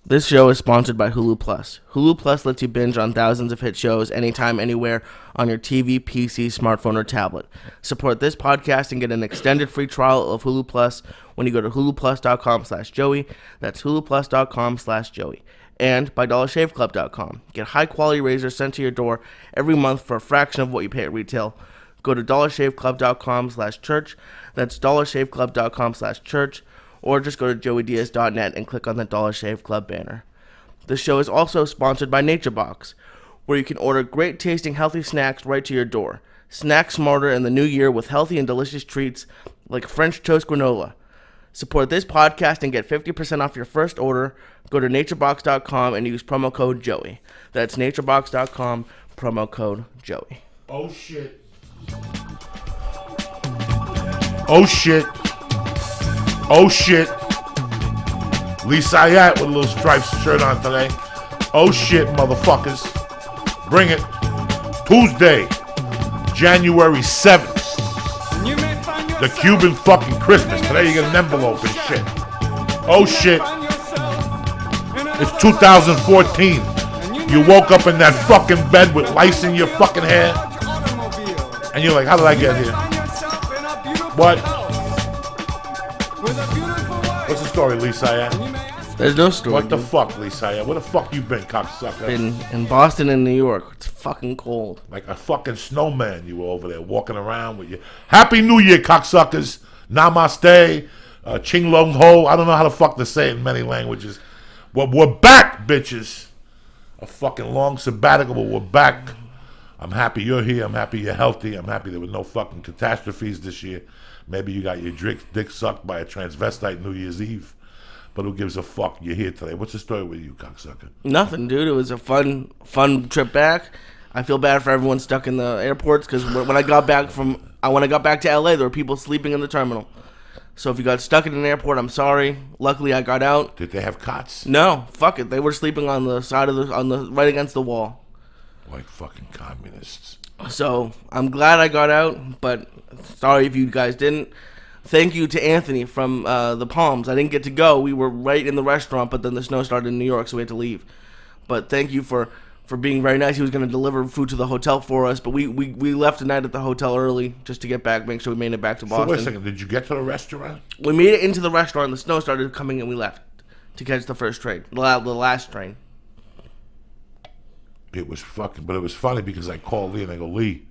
This show is sponsored by Hulu Plus. Hulu Plus lets you binge on thousands of hit shows anytime, anywhere on your TV, PC, smartphone, or tablet. Support this podcast and get an extended free trial of Hulu Plus when you go to huluplus.com/Joey. That's huluplus.com/Joey. And by dollarshaveclub.com. Get high-quality razors sent to your door every month for a fraction of what you pay at retail. Go to dollarshaveclub.com/church. That's dollarshaveclub.com/church. Or just go to joeydiaz.net and click on the Dollar Shave Club banner. The show is also sponsored by NatureBox, where you can order great tasting healthy snacks right to your door. Snack smarter in the new year with healthy and delicious treats like French toast granola. Support this podcast and get 50% off your first order. Go to naturebox.com and use promo code Joey. That's naturebox.com, promo code Joey. Oh shit. Oh shit. Oh shit. Lee Sayat with a little stripes shirt on today. Oh shit, motherfuckers. Bring it. Tuesday, January 7th. The Cuban fucking Christmas. Today you get an envelope and shit. Oh shit. It's 2014. You woke up in that fucking bed with lice in your fucking hair. And you're like, how did I get here? What? What's the story, Lisa? There's no story. What the fuck, Lisa? Where the fuck you been, cocksucker? Been in Boston and New York. It's fucking cold. Like a fucking snowman you were over there walking around with you. Happy New Year, cocksuckers. Namaste. Ching Long Ho. I don't know how the fuck to say it in many languages. Well, we're back, bitches. A fucking long sabbatical, but we're back. I'm happy you're here. I'm happy you're healthy. I'm happy there were no fucking catastrophes this year. Maybe you got your dick sucked by a transvestite New Year's Eve. But who gives a fuck? You're here today. What's the story with you, cocksucker? Nothing, dude. It was a fun trip back. I feel bad for everyone stuck in the airports because when I got back to LA, there were people sleeping in the terminal. So if you got stuck in an airport, I'm sorry. Luckily, I got out. Did they have cots? No, fuck it. They were sleeping on the side of right against the wall. Like fucking communists. So I'm glad I got out, but sorry if you guys didn't. Thank you to Anthony from the Palms. I didn't get to go. We were right in the restaurant, but then the snow started in New York, so we had to leave. But thank you for being very nice. He was going to deliver food to the hotel for us, but we left the night at the hotel early just to get back, make sure we made it back to Boston. So wait a second, did you get to the restaurant? We made it into the restaurant, the snow started coming, and we left to catch the first train, the last train. It was funny because I called Lee and I go, Lee,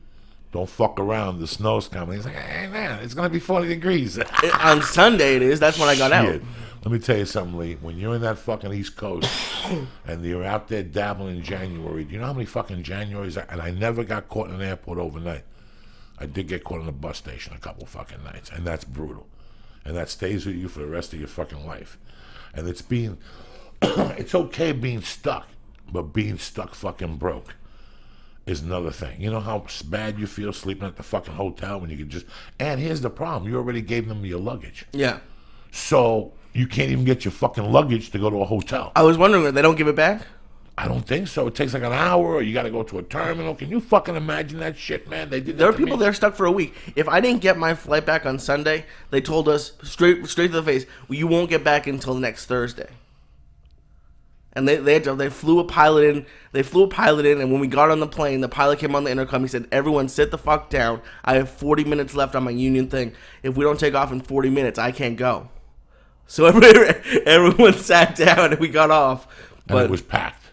don't fuck around, the snow's coming. He's like, hey man, it's going to be 40 degrees. On Sunday it is, that's when I got out. Let me tell you something, Lee. When you're in that fucking East Coast and you're out there dabbling in January, do you know how many fucking Januaries? And I never got caught in an airport overnight. I did get caught in a bus station a couple fucking nights, and that's brutal. And that stays with you for the rest of your fucking life. And it's okay being stuck, but being stuck fucking broke is another thing. You know how bad you feel sleeping at the fucking hotel when you can just... And here's the problem. You already gave them your luggage. Yeah. So you can't even get your fucking luggage to go to a hotel. I was wondering, they don't give it back? I don't think so. It takes like an hour, or you got to go to a terminal. Can you fucking imagine that shit, man? They did. There are people there stuck for a week. If I didn't get my flight back on Sunday, they told us straight to the face, well, you won't get back until next Thursday. And they flew a pilot in. And when we got on the plane, the pilot came on the intercom. He said, "Everyone, sit the fuck down. I have 40 minutes left on my union thing. If we don't take off in 40 minutes, I can't go." So everyone sat down and we got off. But and it was packed.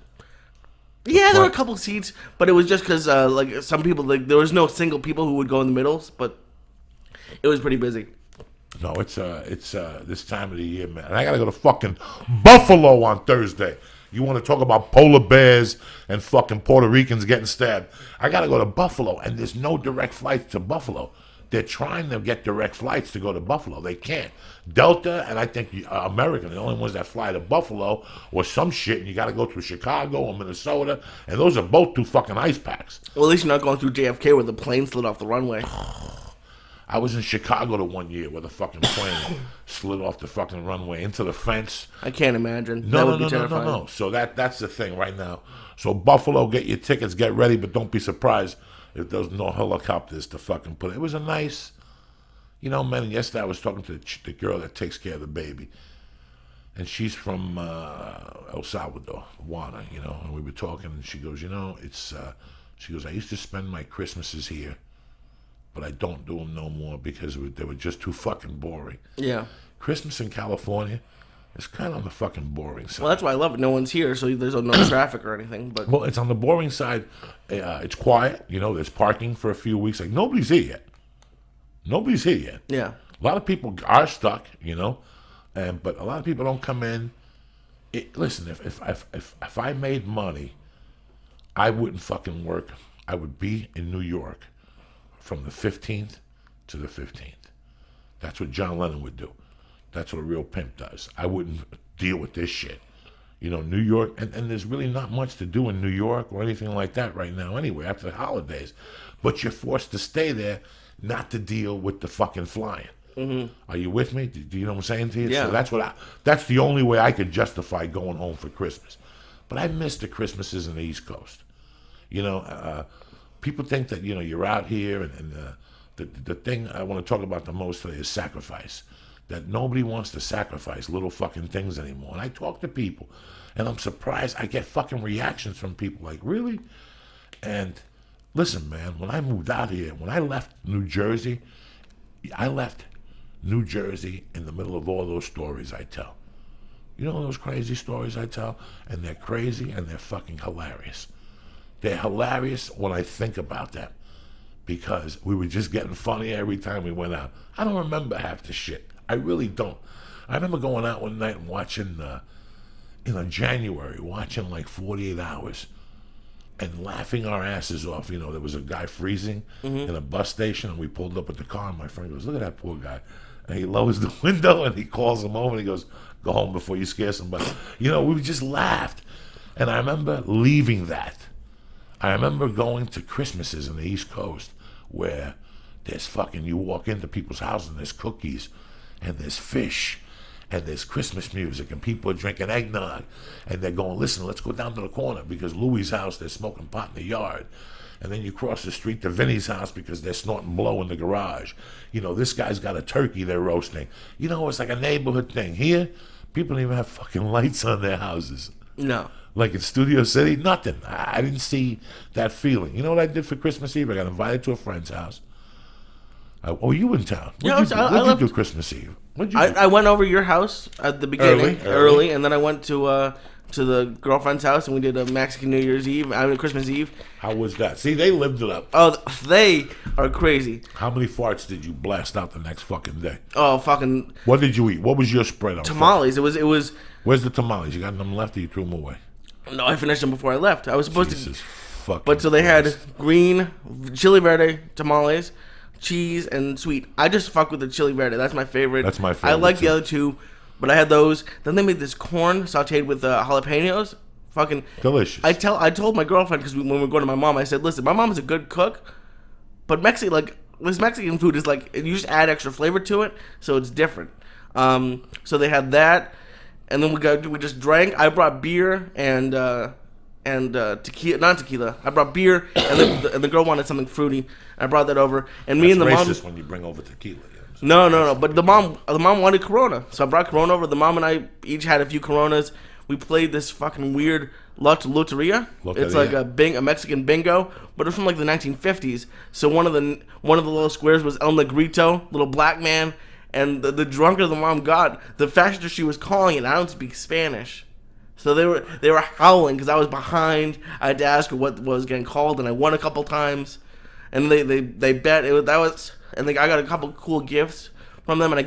Yeah, there were a couple seats, but it was just because like some people, like there was no single people who would go in the middles, but it was pretty busy. No, it's this time of the year, man. And I gotta go to fucking Buffalo on Thursday. You want to talk about polar bears and fucking Puerto Ricans getting stabbed? I gotta go to Buffalo, and there's no direct flights to Buffalo. They're trying to get direct flights to go to Buffalo. They can't. Delta and I think American are the only ones that fly to Buffalo or some shit, and you got to go through Chicago or Minnesota, and those are both two fucking ice packs. Well, at least you're not going through JFK where the plane slid off the runway. I was in Chicago the one year where the fucking plane slid off the fucking runway into the fence. I can't imagine. No. So that's the thing right now. So Buffalo, get your tickets, get ready, but don't be surprised if there's no helicopters to fucking put it. It was a nice, man, yesterday I was talking to the girl that takes care of the baby. and she's from El Salvador, Juana, and we were talking, and she goes, it's, she goes, I used to spend my Christmases here, but I don't do them no more because they were just too fucking boring. Yeah. Christmas in California is kind of on the fucking boring side. Well, that's why I love it. No one's here, so there's no traffic or anything. But well, it's on the boring side. It's quiet. There's parking for a few weeks. Like, nobody's here yet. Nobody's here yet. Yeah. A lot of people are stuck, but a lot of people don't come in. Listen, if I made money, I wouldn't fucking work. I would be in New York from the 15th to the 15th. That's what John Lennon would do. That's what a real pimp does. I wouldn't deal with this shit. New York, and there's really not much to do in New York or anything like that right now anyway, after the holidays. But you're forced to stay there, not to deal with the fucking flying. Mm-hmm. Are you with me? Do you know what I'm saying to you? Yeah. So that's the only way I could justify going home for Christmas. But I miss the Christmases in the East Coast. People think that, you're out here, and the thing I want to talk about the most today is sacrifice. That nobody wants to sacrifice little fucking things anymore. And I talk to people, and I'm surprised I get fucking reactions from people like, really? And listen, man, when I moved out here, when I left New Jersey in the middle of all those stories I tell. Those crazy stories I tell? And they're crazy, and they're fucking hilarious. They're hilarious when I think about them, because we were just getting funny every time we went out. I don't remember half the shit. I really don't. I remember going out one night and watching, January, watching like 48 Hours and laughing our asses off. There was a guy freezing in a bus station, and we pulled up with the car, and my friend goes, look at that poor guy. And he lowers the window, and he calls him over, and he goes, go home before you scare somebody. We just laughed. And I remember leaving that. I remember going to Christmases in the East Coast where there's you walk into people's houses and there's cookies and there's fish and there's Christmas music and people are drinking eggnog and they're going, listen, let's go down to the corner because Louie's house, they're smoking pot in the yard. And then you cross the street to Vinny's house because they're snorting blow in the garage. This guy's got a turkey they're roasting. It's like a neighborhood thing. Here, people don't even have fucking lights on their houses. no. Like in Studio City, nothing. I didn't see that feeling. You know what I did for Christmas Eve? I got invited to a friend's house. You were in town. What did you do Christmas Eve? I went over your house at the beginning, early, and then I went to the girlfriend's house, and we did a Mexican New Year's Eve, Christmas Eve. How was that? See, they lived it up. Oh, they are crazy. How many farts did you blast out the next fucking day? Oh, fucking. What did you eat? What was your spread on tamales? It was. Where's the tamales? You got them left, or you threw them away? No, I finished them before I left. I was supposed to. But so they had green, chili verde tamales, cheese, and sweet. I just fuck with the chili verde. That's my favorite. That's my favorite. I like the other two, but I had those. Then they made this corn sauteed with jalapenos. Fucking delicious. I told my girlfriend, because when we were going to my mom, I said, listen, my mom's a good cook, but this Mexican food is like, you just add extra flavor to it, so it's different. So they had that. And then we just drank. I brought beer and tequila, not tequila. I brought beer, and the girl wanted something fruity. I brought that over, and me and the mom. Racist when you bring over tequila. No. But the mom wanted Corona, so I brought Corona over. The mom and I each had a few Coronas. We played this fucking weird loteria. It's like a Mexican bingo, but it's from like the 1950s. So one of the little squares was El Negrito, little black man. And the drunker the mom got, the faster she was calling it. I don't speak Spanish, so they were howling because I was behind. I had to ask her what was getting called, and I won a couple times. And they bet I got a couple cool gifts from them, and I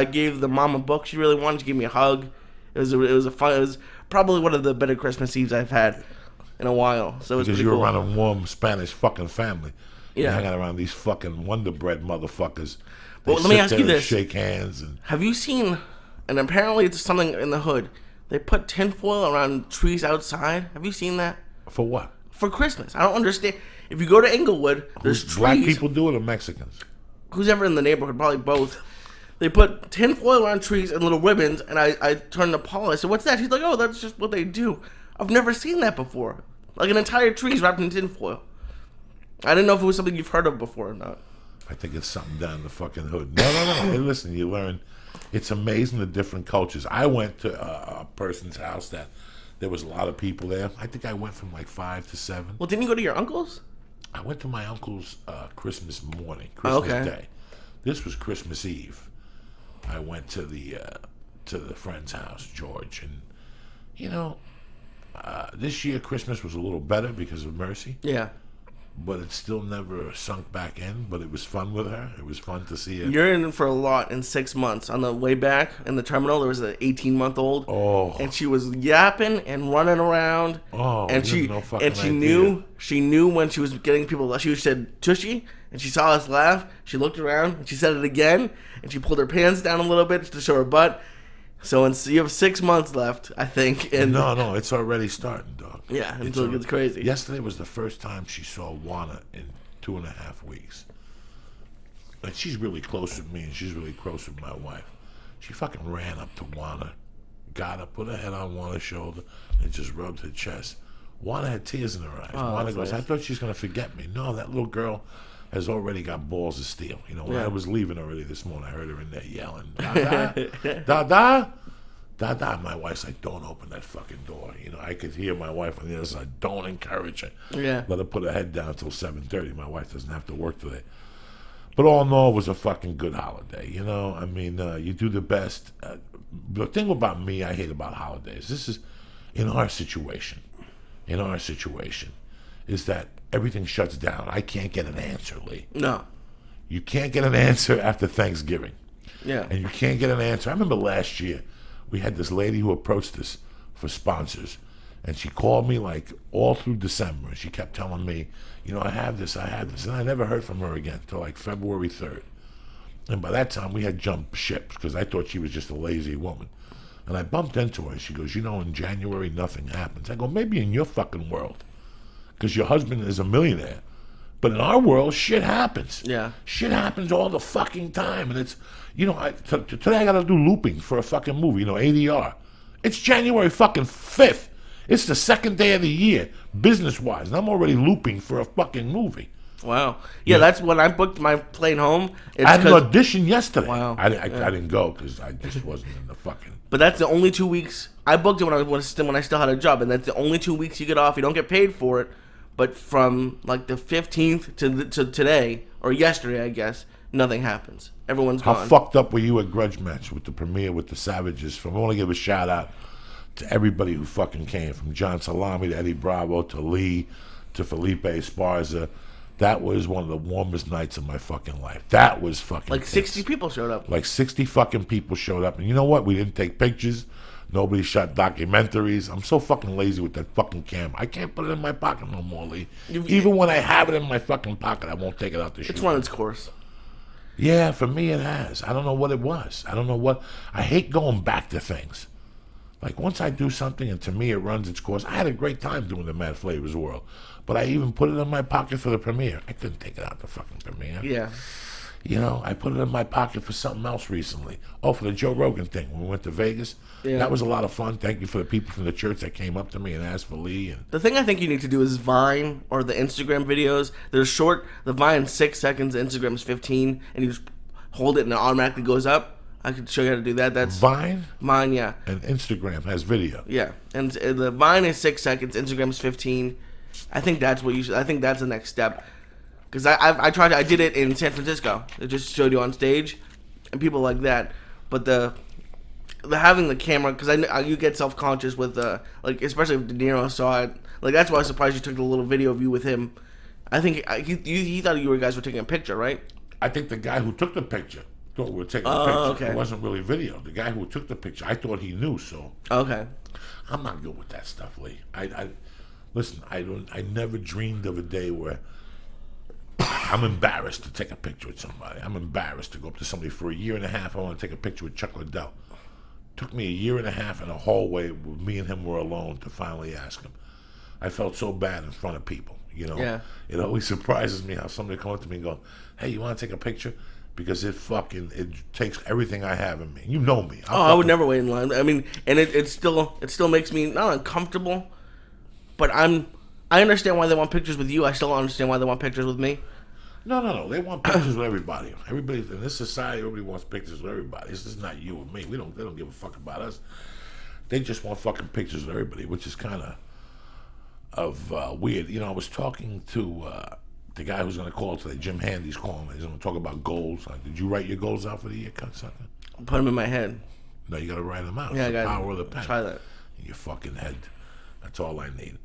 gave the mom a book she really wanted. She gave me a hug. It was probably one of the better Christmas Eves I've had in a while. So it was because pretty you were cool. around a warm Spanish fucking family. Yeah, I got around these fucking Wonder Bread motherfuckers. Well, let me ask you this: shake hands and have you seen? And apparently it's something in the hood. They put tinfoil around trees outside. Have you seen that? For what? For Christmas. I don't understand. If you go to Inglewood, there's trees. Black people do it or Mexicans? Who's ever in the neighborhood? Probably both. They put tinfoil around trees and little ribbons, and I turned to Paula. I said, "What's that?" She's like, "Oh, that's just what they do." I've never seen that before. Like an entire tree is wrapped in tinfoil. I didn't know if it was something you've heard of before or not. I think it's something down in the fucking hood. No. Hey, listen, you learn. It's amazing the different cultures. I went to a person's house that there was a lot of people there. I think I went from like 5 to 7. Well, didn't you go to your uncle's? I went to my uncle's Christmas morning, Christmas Day. This was Christmas Eve. I went to the friend's house, George, and you know, this year Christmas was a little better because of Mercy. Yeah. But it still never sunk back in. But it was fun with her. It was fun to see her. You're in for a lot in 6 months. On the way back in the terminal, there was an 18-month-old. Oh. And she was yapping and running around. Oh. And she knew when she was getting people. She said "tushy," and she saw us laugh. She looked around and she said it again. And she pulled her pants down a little bit to show her butt. So you have 6 months left, I think. And no, it's already starting, dog. Yeah, until it gets crazy. Yesterday was the first time she saw Juana in 2.5 weeks. And she's really close with me, and she's really close with my wife. She fucking ran up to Juana, got her, put her head on Juana's shoulder, and just rubbed her chest. Juana had tears in her eyes. Juana goes, nice. I thought she was going to forget me. No, that little girl has already got balls of steel. You know, when I was leaving already this morning, I heard her in there yelling, Dada, Dada. My wife's like, don't open that fucking door. You know, I could hear my wife on the other side, don't encourage her. Yeah. Let her put her head down until 7:30. My wife doesn't have to work today. But all in all, it was a fucking good holiday. You know, I mean, you do the best. The thing about me, I hate about holidays. This is, in our situation, is that everything shuts down. I can't get an answer, Lee. No. You can't get an answer after Thanksgiving. Yeah. And you can't get an answer. I remember last year, we had this lady who approached us for sponsors, and she called me like all through December, and she kept telling me, you know, I have this, and I never heard from her again until like February 3rd. And by that time, we had jumped ships because I thought she was just a lazy woman. And I bumped into her, and she goes, you know, in January, nothing happens. I go, maybe in your fucking world, because your husband is a millionaire. But in our world, shit happens. Yeah. Shit happens all the fucking time. And it's, you know, today I got to do looping for a fucking movie, you know, ADR. It's January fucking 5th. It's the second day of the year, business-wise, and I'm already looping for a fucking movie. Wow. Yeah, that's when I booked my plane home. I had an audition yesterday. Wow. I didn't go because I just wasn't in the fucking... But that's the only 2 weeks. I booked it when I still had a job, and that's the only 2 weeks you get off. You don't get paid for it. But from like the 15th to today, or yesterday, I guess, nothing happens. Everyone's gone. How fucked up were you at Grudge Match with the premiere with the Savages? I want to give a shout out to everybody who fucking came, from John Salami to Eddie Bravo to Lee to Felipe Esparza. That was one of the warmest nights of my fucking life. That was fucking like 60 people showed up. Like 60 fucking people showed up. And you know what? We didn't take pictures. Nobody shot documentaries. I'm so fucking lazy with that fucking camera. I can't put it in my pocket no more, Lee. Even when I have it in my fucking pocket, I won't take it out to shoot. It's run its course. Yeah, for me it has. I don't know what it was. I don't know what... I hate going back to things. Like, once I do something and to me it runs its course, I had a great time doing the Mad Flavors World. But I even put it in my pocket for the premiere. I couldn't take it out the fucking premiere. Yeah. You know, I put it in my pocket for something else recently. Oh, for the Joe Rogan thing when we went to Vegas. Yeah. That was a lot of fun. Thank you for the people from the church that came up to me and asked for Lee. And the thing I think you need to do is Vine or the Instagram videos. They're short. The Vine 6 seconds, Instagram is 15, and you just hold it and it automatically goes up. I could show you how to do that. That's Vine? Mine, yeah. And Instagram has video. Yeah. And the Vine is 6 seconds, Instagram is 15. I think that's what you should. I think that's the next step. Because I did it in San Francisco. It just showed you on stage, and people like that. But the having the camera, because you get self-conscious with like, especially if De Niro saw it. Like, that's why I was surprised you took the little video of you with him. I think he thought you guys were taking a picture, right? I think the guy who took the picture thought we were taking a picture. Okay. It wasn't really video. The guy who took the picture, I thought he knew. So okay, I'm not good with that stuff, Lee. Listen. I never dreamed of a day where I'm embarrassed to take a picture with somebody. I'm embarrassed to go up to somebody for a year and a half. I want to take a picture with Chuck Liddell. Took me a year and a half in a hallway where me and him were alone to finally ask him. I felt so bad in front of people. You know, yeah. It always surprises me how somebody comes up to me and go, "Hey, you want to take a picture?" Because it takes everything I have in me. You know me. I would never wait in line. I mean, and it still makes me not uncomfortable, but I understand why they want pictures with you. I still don't understand why they want pictures with me. No. They want pictures with everybody. Everybody in this society, everybody wants pictures with everybody. This is not you and me. They don't give a fuck about us. They just want fucking pictures with everybody, which is kind of weird. You know, I was talking to the guy who's going to call today. Jim Handy's calling. He's going to talk about goals. Like, did you write your goals out for the year, cunt? Put them in my head. No, you got to write them out. Yeah, it's I the got power of the pen. Try that. In your fucking head. That's all I need.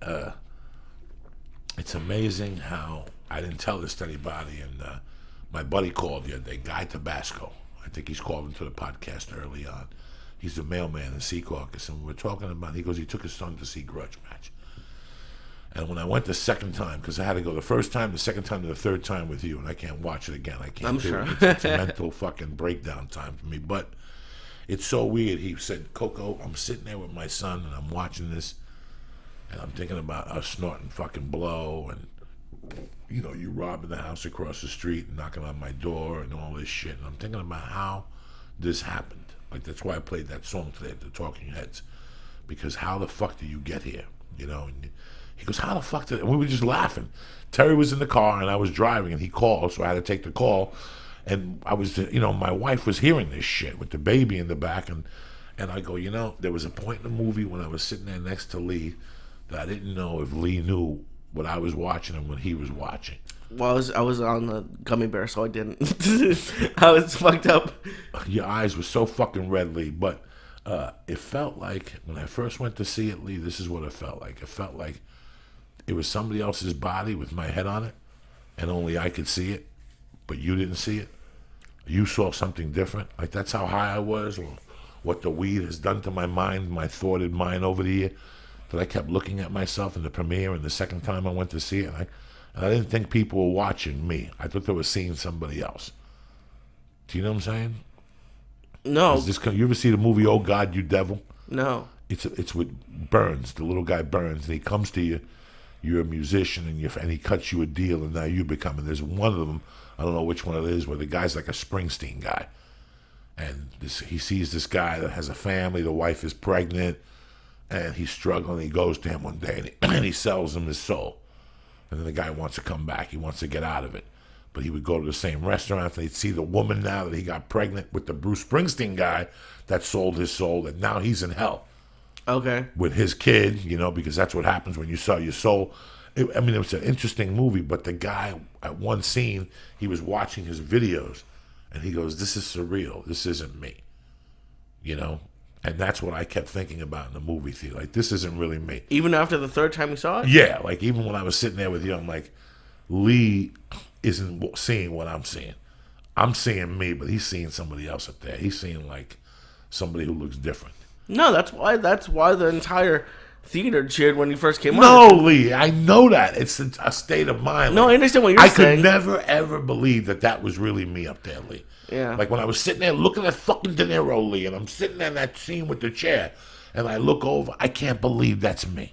It's amazing how I didn't tell this to anybody, and my buddy called the other day, Guy Tabasco. I think he's called into the podcast early on. He's the mailman in Secaucus, and we were talking about, he goes, he took his son to see Grudge Match. And when I went the second time, because I had to go the first time, the second time, and the third time with you, and I can't watch it again. I can't I'm do sure. it. It's a mental fucking breakdown time for me. But it's so weird. He said, Coco, I'm sitting there with my son, and I'm watching this, and I'm thinking about us snorting fucking blow, and, you know, you robbing the house across the street and knocking on my door and all this shit. And I'm thinking about how this happened. Like, that's why I played that song today, The Talking Heads. Because how the fuck did you get here? You know, and he goes, how the fuck did... And we were just laughing. Terry was in the car, and I was driving, and he called, so I had to take the call. And I was, you know, my wife was hearing this shit with the baby in the back, and I go, you know, there was a point in the movie when I was sitting there next to Lee that I didn't know if Lee knew what I was watching and what he was watching. Well, I was on the gummy bear, so I didn't. I was fucked up. Your eyes were so fucking red, Lee. But it felt like, when I first went to see it, Lee, this is what it felt like. It felt like it was somebody else's body with my head on it, and only I could see it, but you didn't see it. You saw something different. Like, that's how high I was, or what the weed has done to my mind, my thwarted mind over the year, that I kept looking at myself in the premiere, and the second time I went to see it, and I didn't think people were watching me. I thought they were seeing somebody else. Do you know what I'm saying? No. You ever see the movie Oh God, You Devil? No. It's with Burns, the little guy Burns, and he comes to you. You're a musician, and he cuts you a deal, and now you become. And there's one of them, I don't know which one it is, where the guy's like a Springsteen guy, and he sees this guy that has a family. The wife is pregnant, and he's struggling. He goes to him one day, and he sells him his soul. And then the guy wants to come back. He wants to get out of it. But he would go to the same restaurant, and he'd see the woman now that he got pregnant with the Bruce Springsteen guy that sold his soul, and now he's in hell. Okay. With his kid, you know, because that's what happens when you sell your soul. It was an interesting movie, but the guy, at one scene, he was watching his videos, and he goes, this is surreal. This isn't me. You know? And that's what I kept thinking about in the movie theater. Like, this isn't really me. Even after the third time you saw it? Yeah, like, even when I was sitting there with you, I'm like, Lee isn't seeing what I'm seeing. I'm seeing me, but he's seeing somebody else up there. He's seeing, like, somebody who looks different. No, that's why the entire theater cheered when you first came No, on. Lee, I know that. It's a state of mind. No, like, I understand what you're saying. I could never, ever believe that was really me up there, Lee. Yeah. Like, when I was sitting there looking at fucking De Niro, Lee, and I'm sitting there in that scene with the chair, and I look over, I can't believe that's me.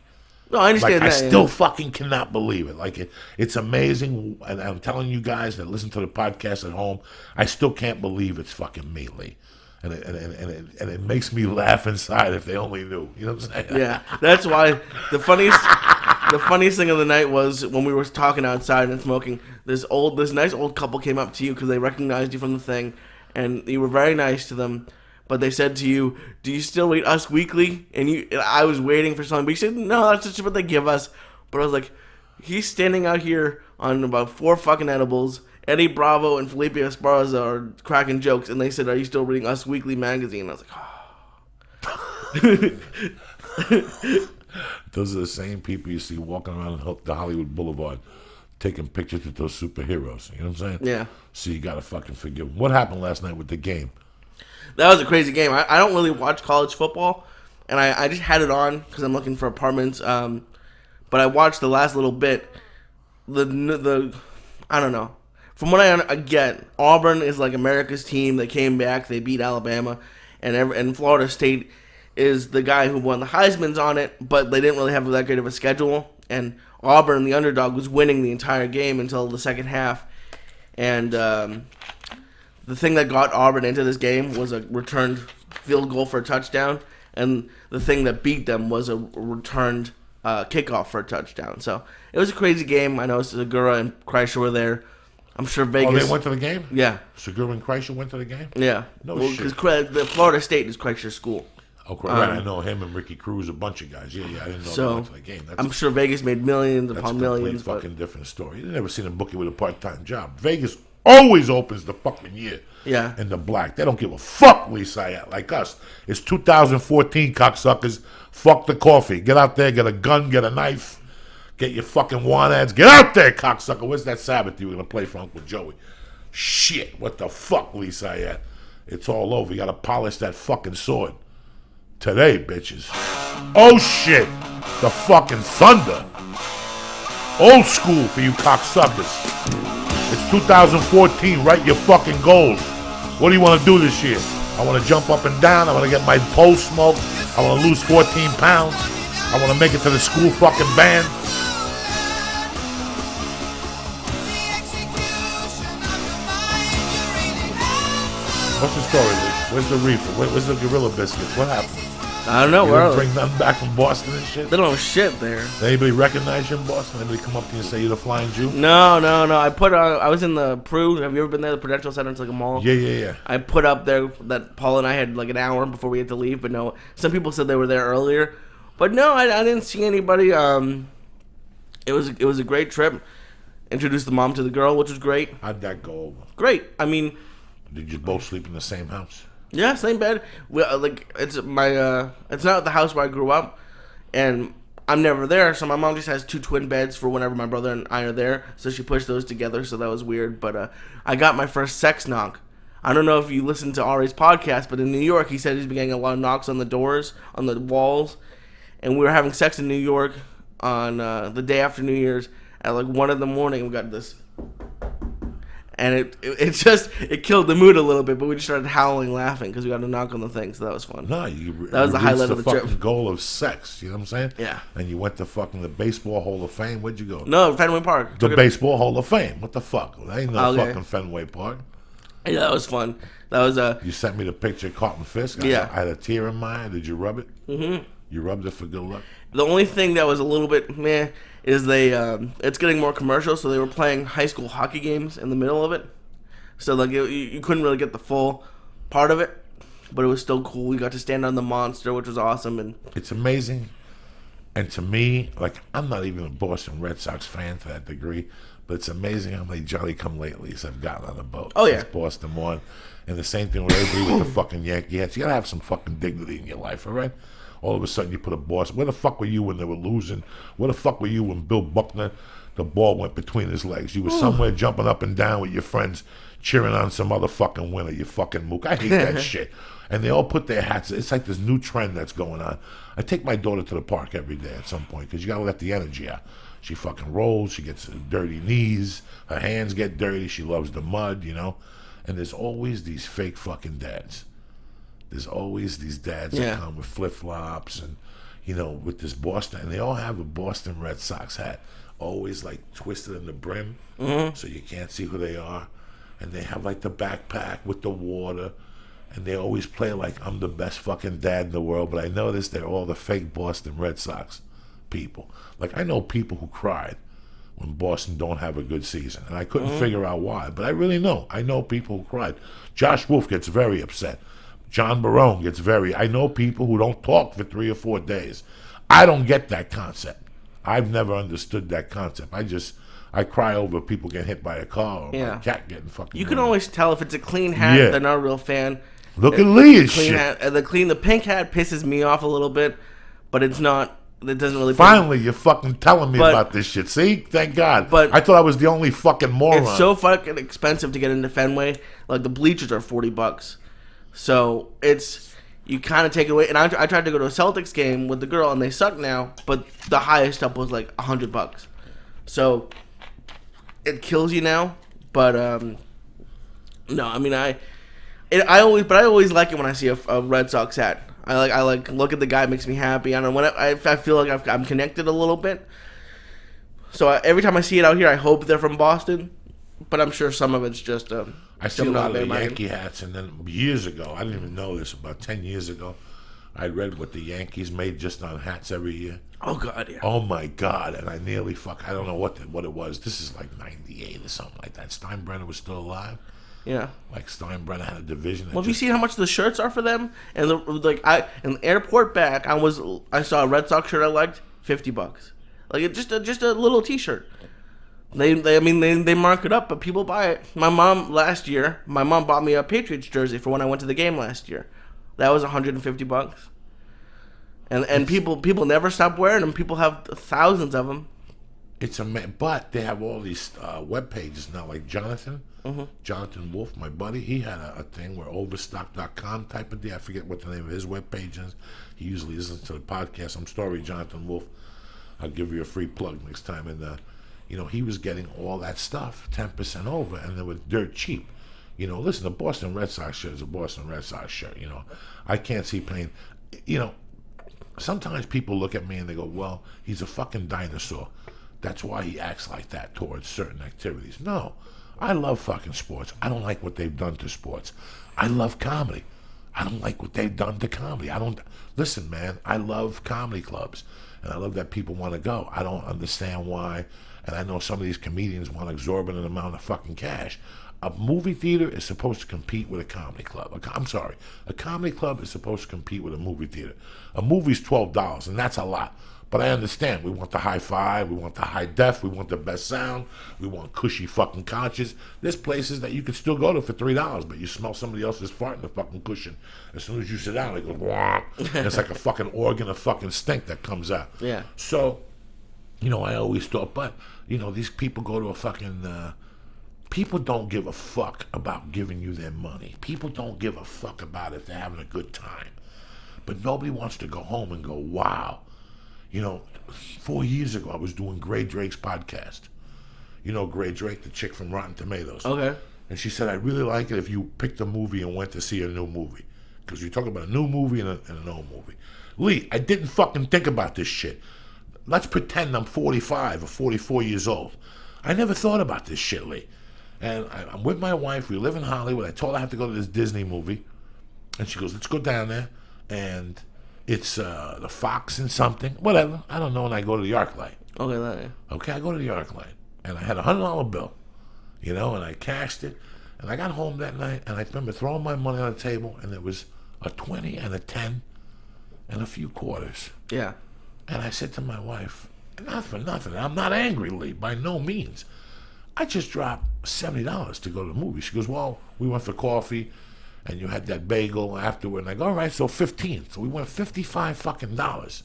No, I understand like, that. I still fucking cannot believe it. Like, it's amazing, and I'm telling you guys that listen to the podcast at home, I still can't believe it's fucking me, Lee. And it makes me laugh inside if they only knew. You know what I'm saying? Yeah, that's why the funniest thing of the night was when we were talking outside and smoking. This nice old couple came up to you because they recognized you from the thing, and you were very nice to them. But they said to you, "Do you still rate Us Weekly?" And I was waiting for something, but you said, "No, that's just what they give us." But I was like, he's standing out here on about 4 fucking edibles. Eddie Bravo and Felipe Esparza are cracking jokes, and they said, "Are you still reading Us Weekly magazine?" And I was like, "Oh." Those are the same people you see walking around the Hollywood Boulevard taking pictures with those superheroes. You know what I'm saying? Yeah. So you gotta fucking forgive them. What happened last night with the game? That was a crazy game. I don't really watch college football, and I just had it on because I'm looking for apartments. But I watched the last little bit. The I don't know. From what I get, Auburn is like America's team. They came back. They beat Alabama, and Florida State is the guy who won the Heisman's on it. But they didn't really have that great of a schedule. And Auburn, the underdog, was winning the entire game until the second half. And the thing that got Auburn into this game was a returned field goal for a touchdown, and the thing that beat them was a returned kickoff for a touchdown. So it was a crazy game. I know Segura and Kreischer were there. I'm sure Oh, Vegas. they went to the game? Yeah. Segura and Kreischer went to the game? Yeah. No shit. Because the Florida State is Kreischer's school. Oh, right. I know him and Ricky Cruz, a bunch of guys. Yeah, I didn't know they went to the game. I'm sure Vegas made millions upon millions. That's a fucking different story. You never seen a bookie with a part-time job. Vegas always opens the fucking year. Yeah. In the black. They don't give a fuck, Lisa, like us. It's 2014, cocksuckers. Fuck the coffee. Get out there, get a gun, get a knife, get your fucking want ads. Get out there, cocksucker. Where's that Sabbath you were going to play for Uncle Joey? Shit. What the fuck, Lisa? It's all over. You got to polish that fucking sword. Today, bitches. Oh, shit. The fucking thunder. Old school for you cocksuckers. It's 2014. Write your fucking goals. What do you want to do this year? I want to jump up and down. I want to get my pole smoked. I want to lose 14 pounds. I want to make it to the school fucking band. What's the story, Lee? Where's the reefer? Where's the Gorilla Biscuits? What happened? I don't know. You didn't bring them back from Boston and shit? They don't have shit there. Did anybody recognize you in Boston? Anybody come up to you and say you're the Flying Jew? No. I was in the Pru. Have you ever been there? The Prudential Center. It's like a mall. Yeah. I put up there that Paul and I had like an hour before we had to leave. But no, some people said they were there earlier. But no, I didn't see anybody. It was a great trip. Introduced the mom to the girl, which was great. How'd that go over? Great. I mean, did you both sleep in the same house? Yeah, same bed. It's not the house where I grew up, and I'm never there. So my mom just has 2 twin beds for whenever my brother and I are there. So she pushed those together. So that was weird. But I got my first sex knock. I don't know if you listened to Ari's podcast, but in New York, he said he's been getting a lot of knocks on the doors, on the walls, and we were having sex in New York on the day after New Year's at like 1 a.m. We got this. And it killed the mood a little bit, but we just started howling, laughing because we got a knock on the thing, so that was fun. No, that was the highlight of the trip. Fucking goal of sex, you know what I'm saying? Yeah. And you went to fucking the Baseball Hall of Fame. Where'd you go? No, Fenway Park. The Baseball Hall of Fame. What the fuck? That ain't no Okay. fucking Fenway Park. Yeah, that was fun. That was You sent me the picture of Carlton Fisk. I had a tear in my eye. Did you rub it? Mm-hmm. You rubbed it for good luck? The only thing that was a little bit meh is it's getting more commercial, so they were playing high school hockey games in the middle of it. So like you couldn't really get the full part of it, but it was still cool. We got to stand on the monster, which was awesome, and it's amazing. And to me, like, I'm not even a Boston Red Sox fan to that degree, but it's amazing how many Johnny-come-latelys I've gotten on the boat since Boston won. And the same thing with everybody with the fucking Yankee hats. You gotta have some fucking dignity in your life, all right? All of a sudden you put a Boston. Where the fuck were you when they were losing? Where the fuck were you when Bill Buckner, the ball went between his legs? You were somewhere jumping up and down with your friends, cheering on some other fucking winner, you fucking mook. I hate that shit. And they all put their hats. It's like this new trend that's going on. I take my daughter to the park every day at some point because you got to let the energy out. She fucking rolls. She gets dirty knees. Her hands get dirty. She loves the mud, you know. And there's always these fake fucking dads. There's always these dads that come with flip-flops and, you know, with this Boston. And they all have a Boston Red Sox hat, always like twisted in the brim so you can't see who they are. And they have like the backpack with the water, and they always play like I'm the best fucking dad in the world. But I noticed they're all the fake Boston Red Sox people. Like, I know people who cried when Boston don't have a good season, and I couldn't figure out why. But I really know. I know people who cried. Josh Wolf gets very upset. John Barone gets I know people who don't talk for 3 or 4 days. I don't get that concept. I've never understood that concept. I cry over people getting hit by a car or my cat getting fucking You can always tell if it's a clean hat, they're not a real fan. Look at Lee and clean shit. Hat, the pink hat pisses me off a little bit, but it's not. It doesn't really. Finally, you're fucking telling me about this shit. See, thank God. But I thought I was the only fucking moron. It's so fucking expensive to get into Fenway. Like the bleachers are $40, so you kind of take it away. And I tried to go to a Celtics game with the girl, and they suck now. But the highest up was like $100. So it kills you now. But no, I mean I always like it when I see a Red Sox hat. I like look at the guy, it makes me happy. I don't know, when I feel like I'm connected a little bit. So every time I see it out here, I hope they're from Boston, but I'm sure some of it's just I see a lot of the Yankee hats, and then years ago, I didn't even know this, about 10 years ago, I read what the Yankees made just on hats every year. Oh God, yeah. Oh my God! And I nearly I don't know what it was. This is like '98 or something like that. Steinbrenner was still alive. Yeah. Like Steinbrenner had a division. Well, have you seen how much the shirts are for them? And in the airport back, I saw a Red Sox shirt I liked, $50. Like it's just a little T-shirt. They mark it up, but people buy it. My mom bought me a Patriots jersey for when I went to the game last year. That was $150. And people never stop wearing them. People have thousands of them. But they have all these web pages now, like Jonathan Wolf, my buddy. He had a thing where Overstock.com type of deal. I forget what the name of his web page is. He usually listens to the podcast. I'm sorry, Jonathan Wolf. I'll give you a free plug next time. And he was getting all that stuff 10% over, and they were dirt cheap. Listen, a Boston Red Sox shirt is a Boston Red Sox shirt. I can't see paying. Sometimes people look at me and they go, "Well, he's a fucking dinosaur. That's why he acts like that towards certain activities." No, I love fucking sports. I don't like what they've done to sports. I love comedy. I don't like what they've done to comedy. Listen, man, I love comedy clubs, and I love that people want to go. I don't understand why, and I know some of these comedians want an exorbitant amount of fucking cash. A movie theater is supposed to compete with a comedy club. I'm sorry. A comedy club is supposed to compete with a movie theater. A movie's $12, and that's a lot. But I understand. We want the hi-fi. We want the high def. We want the best sound. We want cushy fucking couches. There's places that you could still go to for $3, but you smell somebody else's fart in the fucking cushion. As soon as you sit down, it goes, wah. And it's like a fucking organ of fucking stink that comes out. Yeah. So, I always thought, but, these people go to a fucking... People don't give a fuck about giving you their money. People don't give a fuck about if they're having a good time. But nobody wants to go home and go, wow. 4 years ago, I was doing Gray Drake's podcast. Gray Drake, the chick from Rotten Tomatoes. Okay. And she said, I'd really like it if you picked a movie and went to see a new movie. Because you're talking about a new movie and an old movie. Lee, I didn't fucking think about this shit. Let's pretend I'm 45 or 44 years old. I never thought about this shit, Lee. And I'm with my wife. We live in Hollywood. I told her I have to go to this Disney movie. And she goes, let's go down there. And it's the Fox and something. Whatever. I don't know. And I go to the ArcLight. Okay, I go to the ArcLight. And I had a $100 bill. And I cashed it. And I got home that night. And I remember throwing my money on the table. And there was a 20 and a 10 and a few quarters. Yeah. And I said to my wife, not for nothing. I'm not angry, Lee. By no means. I just dropped $70 to go to the movie. She goes, well, we went for coffee, and you had that bagel afterward. And I go, all right, so 15. So we went $55 fucking dollars.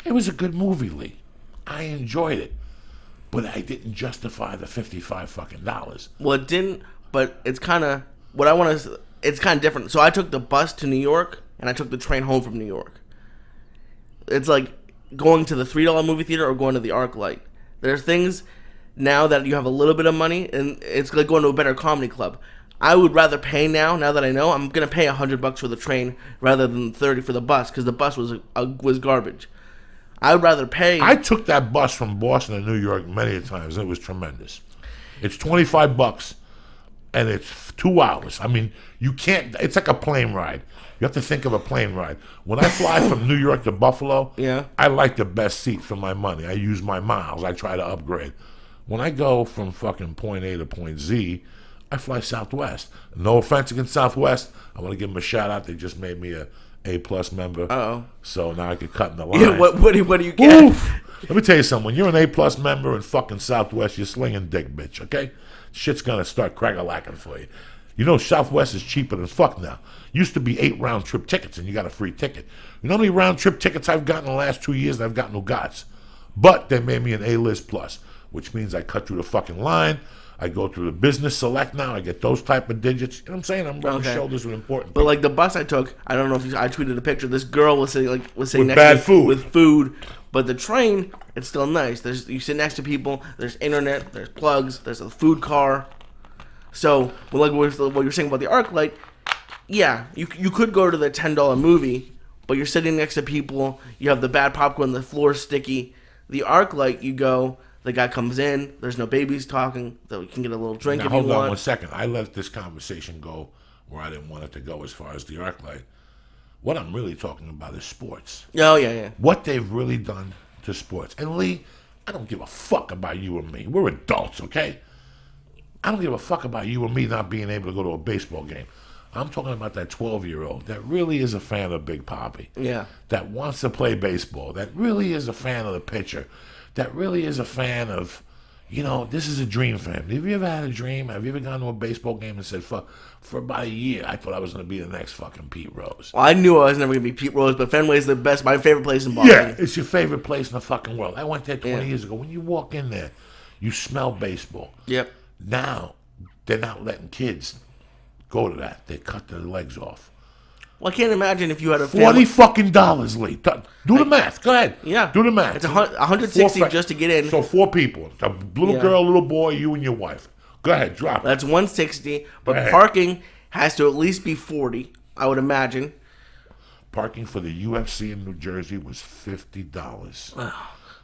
It was a good movie, Lee. I enjoyed it, but I didn't justify the $55 fucking dollars. Well, it didn't, but it's kind of what I want to. It's kind of different. So I took the bus to New York, and I took the train home from New York. It's like going to the $3 movie theater or going to the ArcLight. There's things. Now that you have a little bit of money, and it's like going to a better comedy club. I would rather pay now that I know, I'm going to pay $100 for the train rather than $30 for the bus, because the bus was garbage. I would rather pay. I took that bus from Boston to New York many times. It was tremendous. It's $25, and it's 2 hours. I mean, you can't, it's like a plane ride. You have to think of a plane ride. When I fly from New York to Buffalo, I like the best seat for my money. I use my miles. I try to upgrade. When I go from fucking point A to point Z, I fly Southwest. No offense against Southwest. I want to give them a shout out. They just made me a A+ member. Uh-oh. So now I can cut in the line. Yeah, what do you get? Oof. Let me tell you something. When you're an A+ member in fucking Southwest, you're slinging dick, bitch, okay? Shit's going to start crack-a-lacking for you. Southwest is cheaper than fuck now. Used to be 8 round-trip tickets, and you got a free ticket. You know how many round-trip tickets I've gotten in the last 2 years? I've gotten Ugats. But they made me an A-list plus, which means I cut through the fucking line. I go through the business select now. I get those type of digits. You know what I'm saying? I'm rubbing shoulders with important people. But like the bus I took, I don't know if I tweeted a picture. This girl was sitting with next bad to me food. with food. But the train, it's still nice. You sit next to people. There's internet. There's plugs. There's a food car. So, like what you're saying about the ArcLight, yeah, you could go to the $10 movie, but you're sitting next to people. You have the bad popcorn. The floor's sticky. The ArcLight, you go. The guy comes in. There's no babies talking. So you can get a little drink if you want. Hold on 1 second. I let this conversation go where I didn't want it to go as far as the ArcLight. What I'm really talking about is sports. Oh, yeah. What they've really done to sports. And Lee, I don't give a fuck about you and me. We're adults, okay? I don't give a fuck about you and me not being able to go to a baseball game. I'm talking about that 12-year-old that really is a fan of Big Papi. Yeah. That wants to play baseball. That really is a fan of the pitcher. That really is a fan of, this is a dream for him. Have you ever had a dream? Have you ever gone to a baseball game and said, fuck, for about a year, I thought I was going to be the next fucking Pete Rose? Well, I knew I was never going to be Pete Rose, but Fenway's the best, my favorite place in Boston. Yeah, it's your favorite place in the fucking world. I went there 20 years ago. When you walk in there, you smell baseball. Yep. Now, they're not letting kids go to that. They cut their legs off. Well, I can't imagine if you had a $40 fucking dollars, Lee. Do the math. Go ahead. Yeah. Do the math. It's $160 just to get in. So 4 people. A little girl, little boy, you and your wife. Go ahead, drop it. That's $160, but parking has to at least be $40, I would imagine. Parking for the UFC in New Jersey was $50.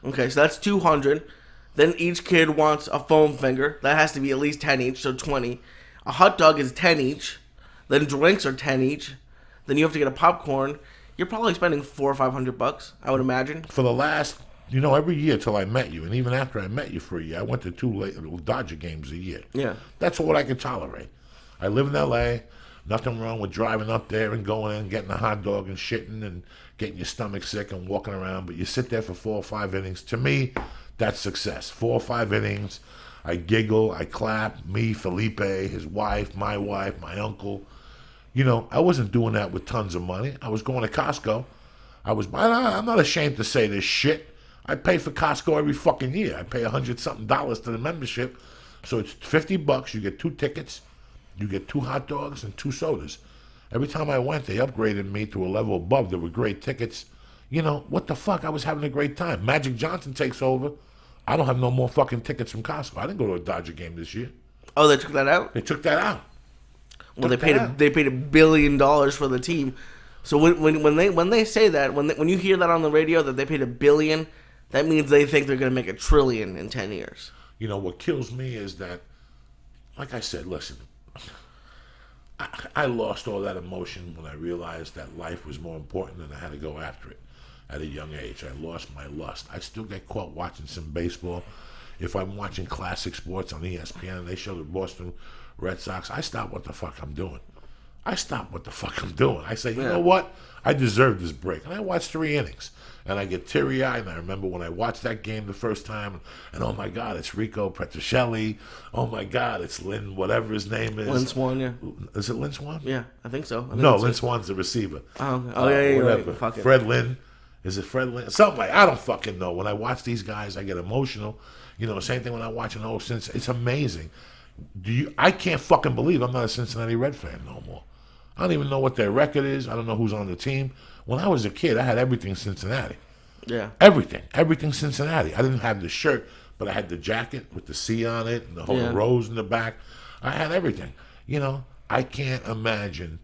Okay, so that's $200. Then each kid wants a foam finger. That has to be at least 10 each, so 20. A hot dog is 10 each. Then drinks are 10 each. Then you have to get a popcorn. You're probably spending $400 or $500, I would imagine. For the last, every year till I met you, and even after I met you for a year, I went to 2 Dodger games a year. Yeah. That's what I could tolerate. I live in L.A., nothing wrong with driving up there and going in, getting a hot dog and shitting and getting your stomach sick and walking around, but you sit there for 4 or 5 innings. To me, that's success. 4 or 5 innings, I giggle, I clap, me, Felipe, his wife, my uncle. I wasn't doing that with tons of money. I was going to Costco. I'm not ashamed to say this shit. I pay for Costco every fucking year. I pay $100-something to the membership. So it's $50. You get 2 tickets. You get 2 hot dogs and 2 sodas. Every time I went, they upgraded me to a level above. There were great tickets. What the fuck? I was having a great time. Magic Johnson takes over. I don't have no more fucking tickets from Costco. I didn't go to a Dodger game this year. Oh, they took that out? They took that out. Well, they paid $1 billion for the team. So when they say that, when you hear that on the radio that they paid $1 billion, that means they think they're going to make $1 trillion in 10 years. What kills me is that, like I said, listen, I lost all that emotion when I realized that life was more important and I had to go after it at a young age. I lost my lust. I still get caught watching some baseball. If I'm watching classic sports on ESPN and they show the Boston Red Sox, I stop what the fuck I'm doing. I say, you know what? I deserve this break. And I watch 3 innings. And I get teary-eyed. And I remember when I watched that game the first time. And oh, my God, it's Rico Petrocelli. Oh, my God, it's Lynn, whatever his name is. Lynn Swan, yeah. Is it Lynn Swan? Yeah, I think so. No, Lynn Swan's the receiver. Oh, yeah, whatever. Right. Fred Lynn. Is it Fred Lynn? Something like I don't fucking know. When I watch these guys, I get emotional. Same thing when I watch an old Cincinnati. It's amazing. I can't fucking believe I'm not a Cincinnati Red fan no more. I don't even know what their record is. I don't know who's on the team. When I was a kid, I had everything Cincinnati. Yeah. Everything Cincinnati. I didn't have the shirt, but I had the jacket with the C on it and the whole rose in the back. I had everything. I can't imagine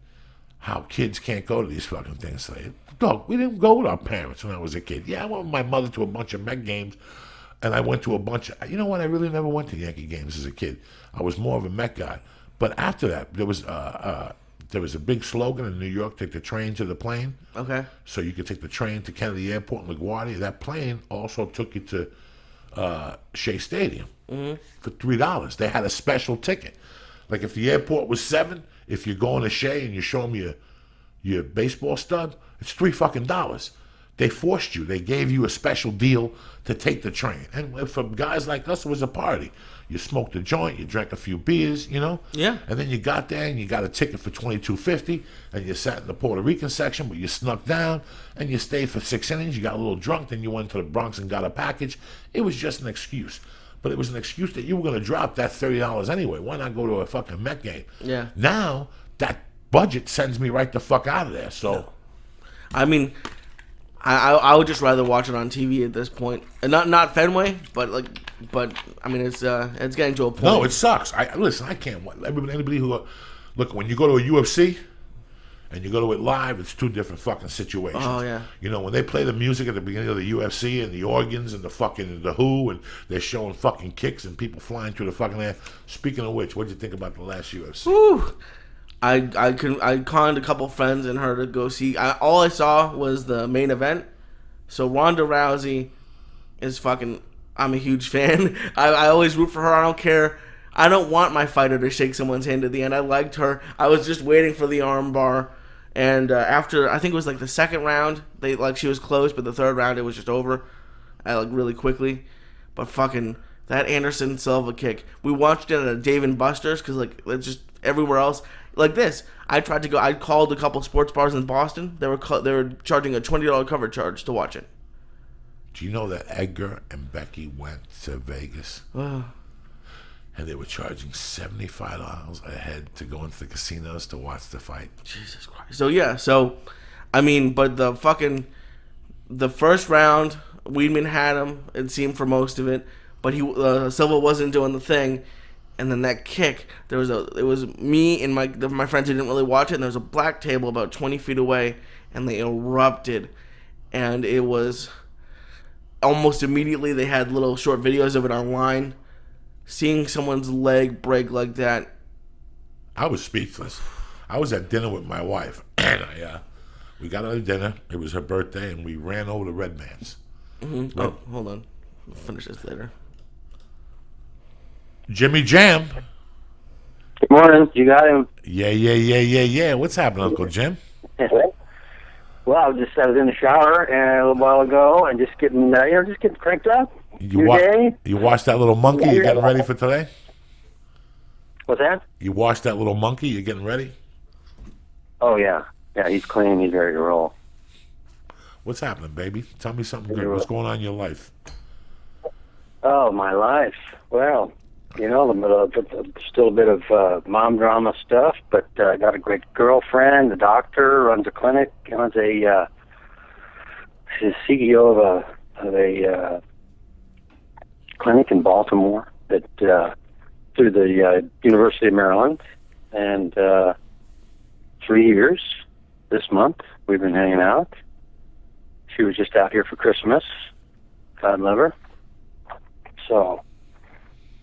how kids can't go to these fucking things. Dog, we didn't go with our parents when I was a kid. Yeah, I went with my mother to a bunch of Met games, and I went to a bunch of... You know what? I really never went to Yankee games as a kid. I was more of a Met guy. But after that, there was a big slogan in New York, take the train to the plane. Okay. So you could take the train to Kennedy Airport in LaGuardia. That plane also took you to Shea Stadium for $3. They had a special ticket. Like if the airport was $7, if you're going to Shea and you show them your baseball stud, it's $3 fucking. They forced you. They gave you a special deal to take the train. And for guys like us, it was a party. You smoked a joint, you drank a few beers, Yeah. And then you got there and you got a ticket for $22.50, and you sat in the Puerto Rican section, but you snuck down and you stayed for 6 innings. You got a little drunk, then you went to the Bronx and got a package. It was just an excuse. But it was an excuse that you were going to drop that $30 anyway. Why not go to a fucking Met game? Yeah. Now, that budget sends me right the fuck out of there. So, no. I mean... I would just rather watch it on TV at this point, and not Fenway, but I mean it's getting to a point. No, it sucks. Listen. I can't. Anybody who look when you go to a UFC and you go to it live, it's 2 different fucking situations. Oh yeah. When they play the music at the beginning of the UFC and the organs and the Who and they're showing fucking kicks and people flying through the fucking air. Speaking of which, what did you think about the last UFC? Whew. I conned a couple friends and her to go see. All I saw was the main event. So Ronda Rousey is fucking. I'm a huge fan. I always root for her. I don't care. I don't want my fighter to shake someone's hand at the end. I liked her. I was just waiting for the arm bar. And after, I think it was like the second round, she was close, but the third round it was just over, really quickly. But fucking that Anderson Silva kick, we watched it at a Dave and Buster's because it's just everywhere else like this. I called a couple sports bars in Boston. They were charging a $20 cover charge to watch it. Do you know that Edgar and Becky went to Vegas? And they were charging $75 a head to go into the casinos to watch the fight. Jesus Christ. But the first round, Weidman had him, it seemed, for most of it, but Silva wasn't doing the thing. And then that kick, it was me and my friends who didn't really watch it, and there was a black table about 20 feet away, and they erupted. And it was almost immediately, they had little short videos of it online. Seeing someone's leg break like that, I was speechless. I was at dinner with my wife, and we got out of dinner. It was her birthday, and we ran over to Red Man's. Mm-hmm. Oh, hold on. We'll finish this later. Jimmy Jam. Good morning. You got him? Yeah. What's happening, Uncle Jim? Well, I was in the shower a little while ago and just getting cranked up. You washed that little monkey? You getting ready for today? What's that? You washed that little monkey? You getting ready? Oh, yeah. Yeah, he's clean. He's ready to roll. What's happening, baby? Tell me something good. What's going on in your life? Oh, my life. Well, still a bit of mom drama stuff, but I got a great girlfriend, a doctor, runs a clinic, she's CEO of a clinic in Baltimore that through the University of Maryland, and 3 years this month we've been hanging out. She was just out here for Christmas. God love her. So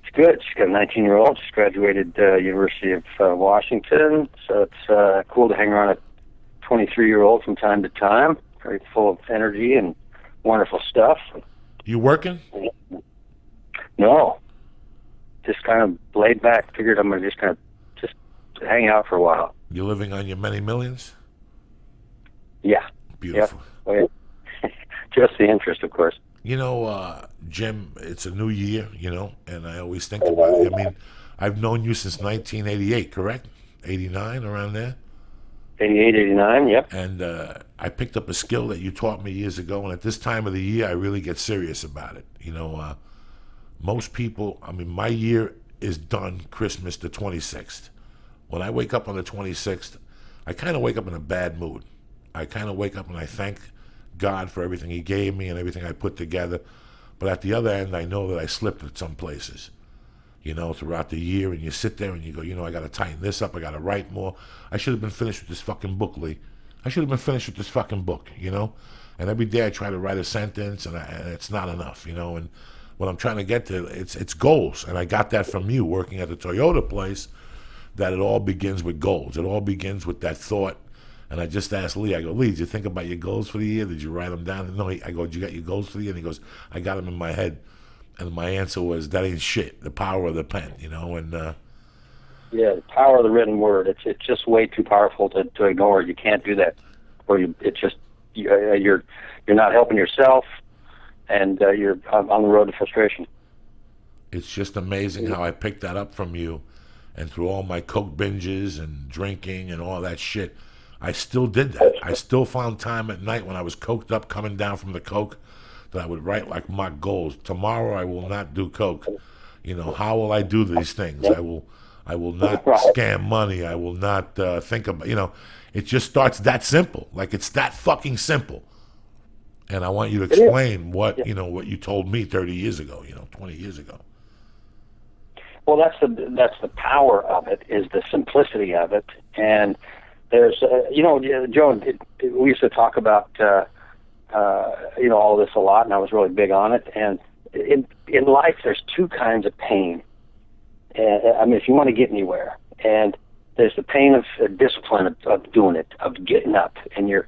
it's good. She's got a 19-year-old. She's graduated University of Washington. So it's cool to hang around a 23-year-old from time to time. Very full of energy and wonderful stuff. You working? No. Just kind of laid back. Figured I'm going to just hang out for a while. You living on your many millions? Yeah. Beautiful. Yep. Just the interest, of course. Jim, it's a new year, and I always think about it. I mean, I've known you since 1988, correct? 89, around there? 88, 89, yep. And I picked up a skill that you taught me years ago, and at this time of the year, I really get serious about it. Most people, my year is done Christmas the 26th. When I wake up on the 26th, I kind of wake up in a bad mood. I kind of wake up and I thank God for everything he gave me and everything I put together. But at the other end, I know that I slipped at some places, throughout the year. And you sit there and you go, I got to tighten this up. I got to write more. I should have been finished with this fucking book, Lee. I should have been finished with this fucking book, And every day I try to write a sentence and it's not enough, And what I'm trying to get to, it's goals. And I got that from you working at the Toyota place, that it all begins with goals. It all begins with that thought. And I just asked Lee, I go, Lee, did you think about your goals for the year? Did you write them down? And no, I go, did you got your goals for the year? And he goes, I got them in my head. And my answer was, that ain't shit. The power of the pen, and yeah, the power of the written word. It's just way too powerful to ignore. You can't do that. Or you're not helping yourself, and you're on the road to frustration. It's just amazing how I picked that up from you, and through all my coke binges and drinking and all that shit, I still did that. I still found time at night when I was coked up coming down from the coke that I would write like mock goals. Tomorrow I will not do coke. How will I do these things? I will not scam money. I will not think about, it just starts that simple. Like, it's that fucking simple. And I want you to explain what you told me 30 years ago, 20 years ago. Well, that's the power of it, is the simplicity of it. And there's, Joe, we used to talk about, all this a lot, and I was really big on it. And in life, there's two kinds of pain. If you want to get anywhere, and there's the pain of discipline of doing it, of getting up, and you're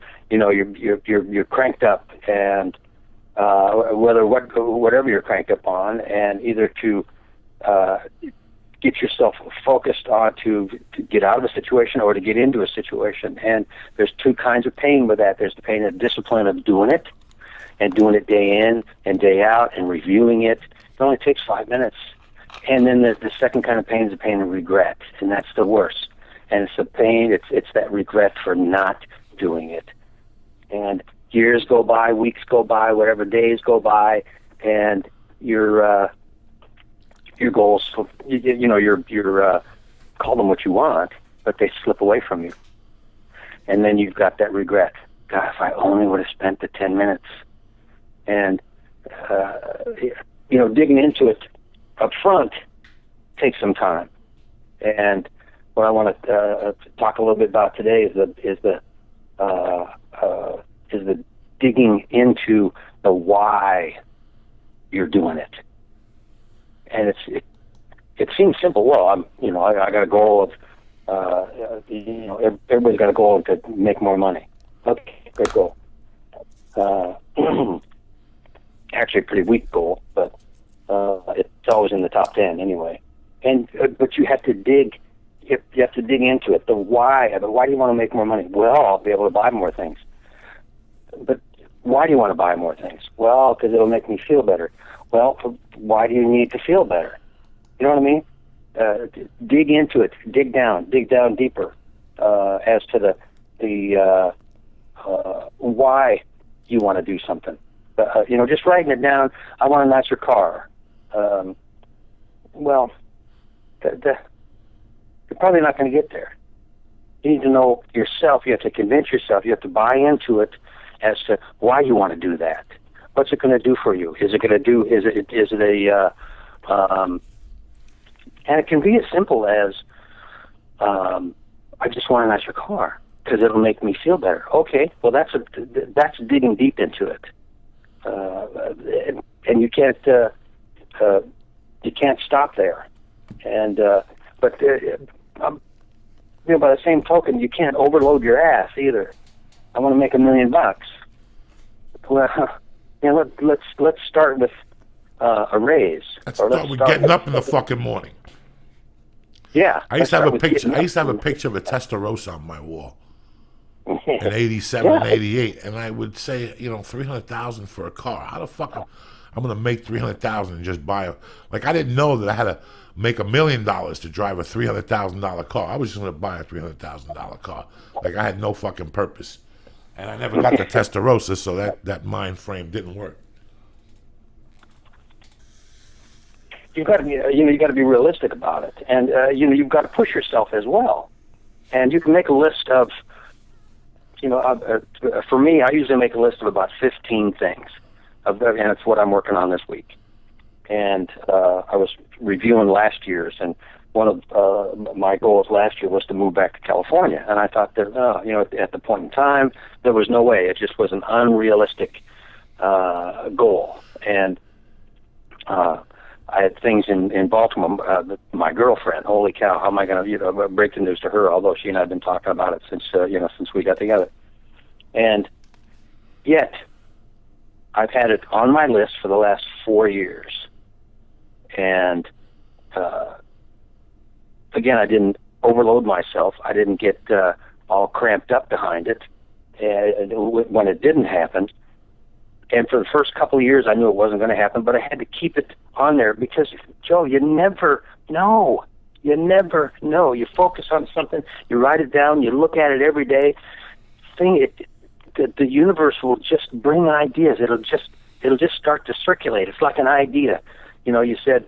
cranked up, and whatever you're cranked up on, and either to get yourself focused on to get out of a situation or to get into a situation. And there's two kinds of pain with that. There's the pain of discipline of doing it, and doing it day in and day out, and reviewing it. It only takes 5 minutes. And then the second kind of pain is the pain of regret, and that's the worst. And it's the pain, it's that regret for not doing it. And years go by, weeks go by, whatever days go by, and your goals, your call them what you want, but they slip away from you. And then you've got that regret. God, if I only would have spent the 10 minutes. And, digging into it up front takes some time. And what I want to talk a little bit about today is the digging into the why you're doing it. And it seems simple. Well, I got a goal of, everybody's got a goal to make more money. Okay, great goal. Actually, a pretty weak goal, but it's always in the top 10 anyway. And but you have to dig. You have to dig into it. The why. Why do you want to make more money? Well, I'll be able to buy more things. But why do you want to buy more things? Well, because it'll make me feel better. Well, why do you need to feel better? You know what I mean? Dig into it. Dig down deeper as to the why you want to do something. Just writing it down. I want a nicer car. You're probably not going to get there. You need to know yourself. You have to convince yourself. You have to buy into it as to why you want to do that. What's it going to do for you? Is it going to do? Is it a? And it can be as simple as, I just want a nicer car because it'll make me feel better. Okay, well that's digging deep into it, and you can't stop there. And by the same token, you can't overload your ass either. I want to make $1 million. Well, let's start with a raise. Let's start with getting up in the fucking morning. Yeah. I used to have a picture. I used to have a picture of a Testarossa on my wall in '87 and '88, and I would say, $300,000 for a car. How the fuck I'm going to make $300,000 and just buy I didn't know that I had to make $1 million to drive a $300,000 car. I was just going to buy a $300,000 car. I had no fucking purpose, and I never got the Testarossa, so that mind frame didn't work. You've got to be, you got to be realistic about it, and you've got to push yourself as well. And you can make a list of, for me, I usually make a list of about 15 things, and it's what I'm working on this week. And I was reviewing last year's, and one of my goals last year was to move back to California. And I thought that, at the point in time, there was no way. It just was an unrealistic goal. And I had things in Baltimore. My girlfriend, holy cow, how am I going to break the news to her? Although she and I have been talking about it since we got together, and yet I've had it on my list for the last 4 years, and again, I didn't overload myself. I didn't get all cramped up behind it, and when it didn't happen. And for the first couple of years, I knew it wasn't going to happen, but I had to keep it on there because, Joe, you never know. You never know. You focus on something, you write it down, you look at it every day. The universe will just bring ideas. It'll just start to circulate. It's like an idea. You said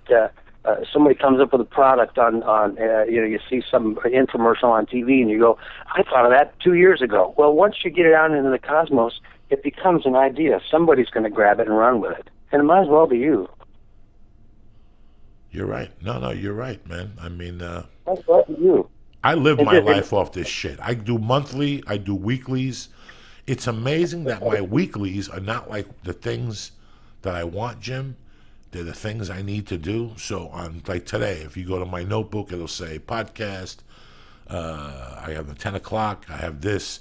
somebody comes up with a product on you see some infomercial on TV, and you go, I thought of that 2 years ago. Well, once you get it out into the cosmos, it becomes an idea. Somebody's going to grab it and run with it. And it might as well be you. You're right. No, you're right, man. I mean, that's well be you. I live my life off this shit. I do monthly, I do weeklies. It's amazing that my weeklies are not like the things that I want, Jim. They're the things I need to do. So on like today, if you go to my notebook, it'll say podcast, I have the 10 o'clock. I have this.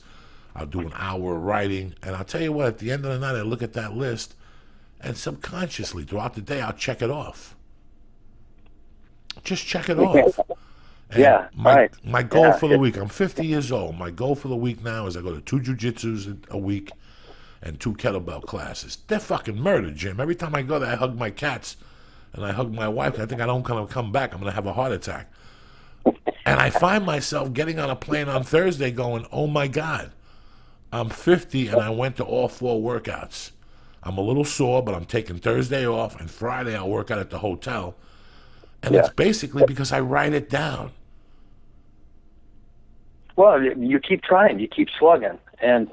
I'll do an hour of writing. And I'll tell you what, at the end of the night, I look at that list, and subconsciously, throughout the day, I'll check it off. Just check it off. And Yeah, right. My goal for the it- week, I'm 50 years old. My goal for the week now is I go to 2 jujitsus a week and 2 kettlebell classes. They're fucking murder, Jim. Every time I go there, I hug my cats and I hug my wife. I think I don't come back. I'm going to have a heart attack. And I find myself getting on a plane on Thursday going, oh my God, I'm 50 and I went to all 4 workouts. I'm a little sore, but I'm taking Thursday off, and Friday I'll work out at the hotel. And Yeah. it's basically because I write it down. Well, you keep trying, you keep slugging. And,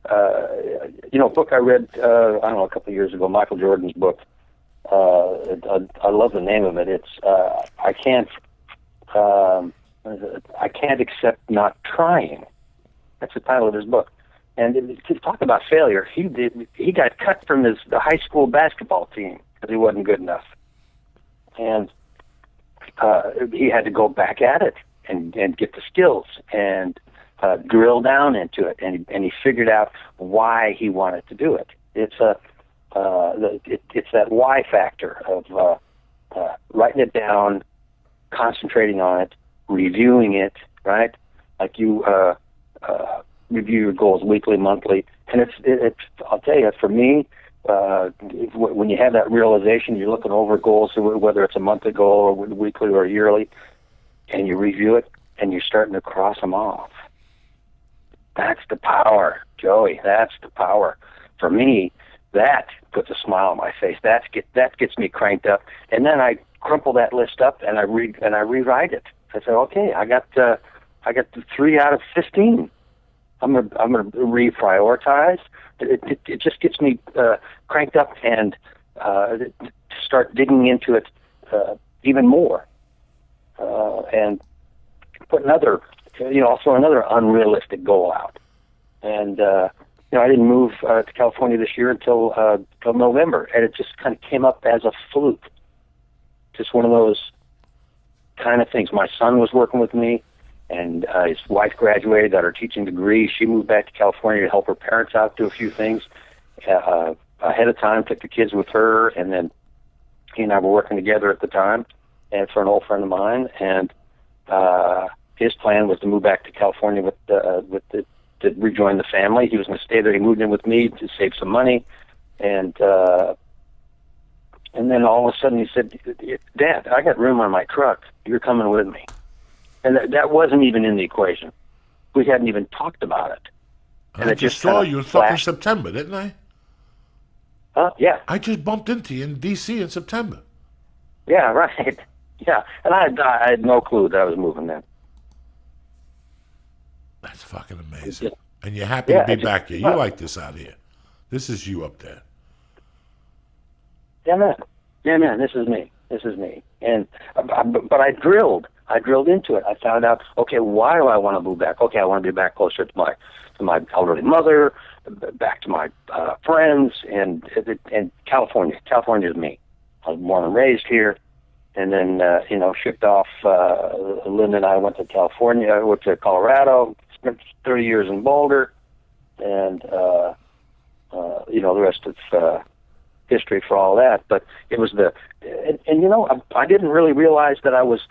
a book I read, I don't know, a couple of years ago, Michael Jordan's book, I love the name of it. It's, I can't accept not trying. That's the title of his book. And to talk about failure, he got cut from the high school basketball team because he wasn't good enough. And he had to go back at it and get the skills and drill down into it, and he figured out why he wanted to do it. It's it's that why factor of writing it down, concentrating on it, reviewing it, right? Like you review your goals weekly, monthly, and it's I'll tell you, for me, when you have that realization, you're looking over goals, whether it's a monthly goal or weekly or yearly, and you review it, and you're starting to cross them off. That's the power, Joey. That's the power. For me, that puts a smile on my face. That gets me cranked up, and then I crumple that list up and I rewrite it. I say, okay, I got the 3 out of 15. I'm gonna reprioritize. It just gets me cranked up and start digging into it even more, and put another, also another unrealistic goal out. And I didn't move to California this year until November, and it just kind of came up as a fluke. Just one of those kind of things. My son was working with me, and his wife graduated, got her teaching degree. She moved back to California to help her parents out, do a few things ahead of time, took the kids with her, and then he and I were working together at the time, and for an old friend of mine, and his plan was to move back to California to rejoin the family. He was going to stay there. He moved in with me to save some money, and then all of a sudden he said, "Dad, I got room on my truck. You're coming with me." And that wasn't even in the equation. We hadn't even talked about it. And I just saw you in fucking September, didn't I? Yeah. I just bumped into you in D.C. in September. Yeah, right. Yeah, and I had no clue that I was moving then. That's fucking amazing. And you're happy to be back here. You like this out here. This is you up there. Yeah, man. Yeah, man. This is me. And but I drilled into it. I found out, okay, why do I want to move back? Okay, I want to be back closer to my elderly mother, back to my friends, and California. California is me. I was born and raised here, and then shipped off. Linda and I went to California, went to Colorado, spent 30 years in Boulder, and the rest of history for all that. But it was I didn't really realize that I was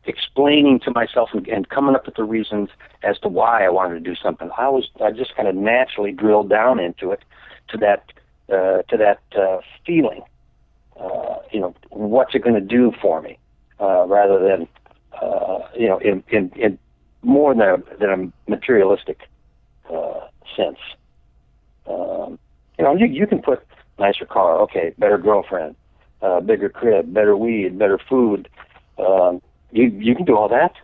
explaining to myself and coming up with the reasons as to why I wanted to do something. I just kind of naturally drilled down into it, to that feeling. What's it going to do for me, rather than in more than a materialistic sense. You can put nicer car, okay, better girlfriend, bigger crib, better weed, better food. You can do all that,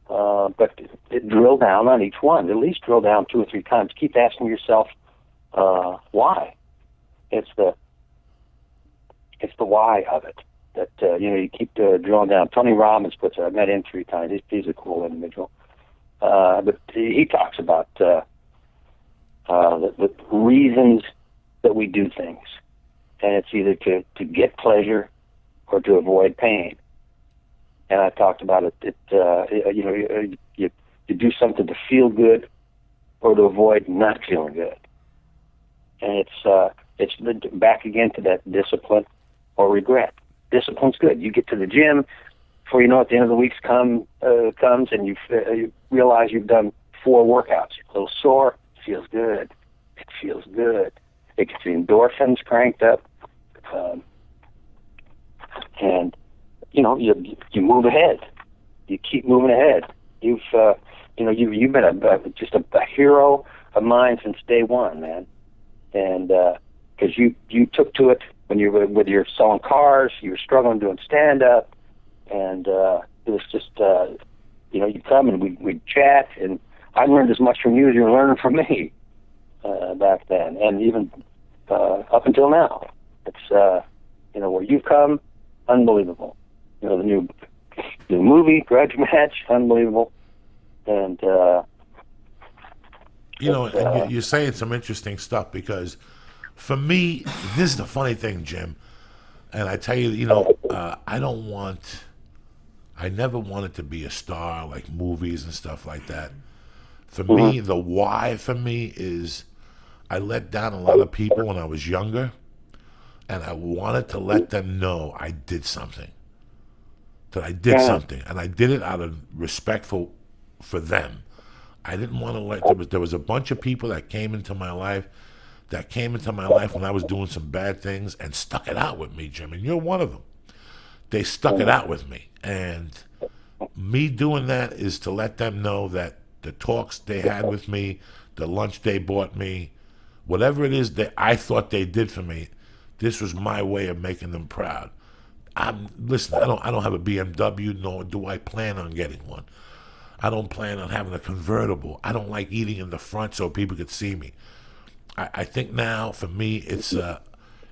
but drill down on each one. At least drill down 2 or 3 times. Keep asking yourself why. It's the why of it that you keep drilling down. Tony Robbins puts it. I've met him 3 times. He's a cool individual, but he talks about the reasons that we do things, and it's either to get pleasure or to avoid pain. and I talked about it. You do something to feel good or to avoid not feeling good, and it's back again to that discipline or regret. Discipline's good. You get to the gym, before you know it, the end of the week comes, and you realize you've done 4 workouts. You're a little sore. It feels good. It feels good. It gets the endorphins cranked up, and you move ahead. You keep moving ahead. You've been just a hero of mine since day one, man. And because you took to it when you were with your selling cars, you were struggling doing stand up, and it was just you come and we'd chat, and I learned as much from you as you were learning from me back then, and even up until now. It's where you've come, unbelievable. The new movie, Grudge Match, unbelievable. And and you're saying some interesting stuff, because for me, this is the funny thing, Jim. And I tell you, I never wanted to be a star like movies and stuff like that. For me, the why for me is I let down a lot of people when I was younger, and I wanted to let them know I did something. That I did something, and I did it out of respect for them. I didn't want to let there was a bunch of people that came into my life when I was doing some bad things and stuck it out with me, Jim, and you're one of them. They stuck it out with me, and me doing that is to let them know that the talks they had with me, the lunch they bought me, whatever it is that I thought they did for me, this was my way of making them proud. Listen, I don't have a BMW, nor do I plan on getting one. I don't plan on having a convertible. I don't like eating in the front so people could see me. I think now, for me, it's a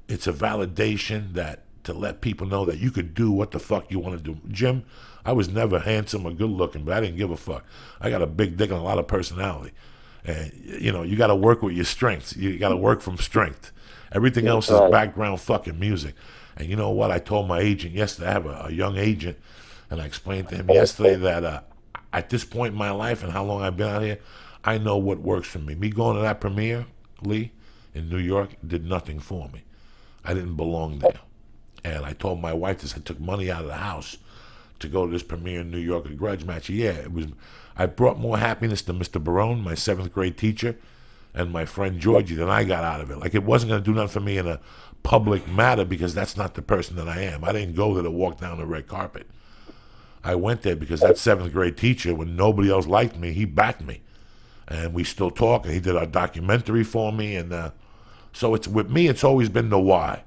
validation that to let people know that you could do what the fuck you want to do. Jim, I was never handsome or good looking, but I didn't give a fuck. I got a big dick and a lot of personality. And, you got to work with your strengths. You got to work from strength. Everything else is background fucking music. And you know what? I told my agent yesterday, I have a young agent, and I explained to him yesterday that at this point in my life and how long I've been out here, I know what works for me. Me going to that premiere, Lee, in New York, did nothing for me. I didn't belong there. And I told my wife this. I took money out of the house to go to this premiere in New York, a Grudge Match. Yeah, I brought more happiness to Mr. Barone, my 7th grade teacher, and my friend Georgie than I got out of it. Like, it wasn't going to do nothing for me in a public matter, because that's not the person that I am. I didn't go there to walk down the red carpet. I went there because that 7th grade teacher, when nobody else liked me, he backed me. And we still talk, and he did our documentary for me. And so it's with me, it's always been the why.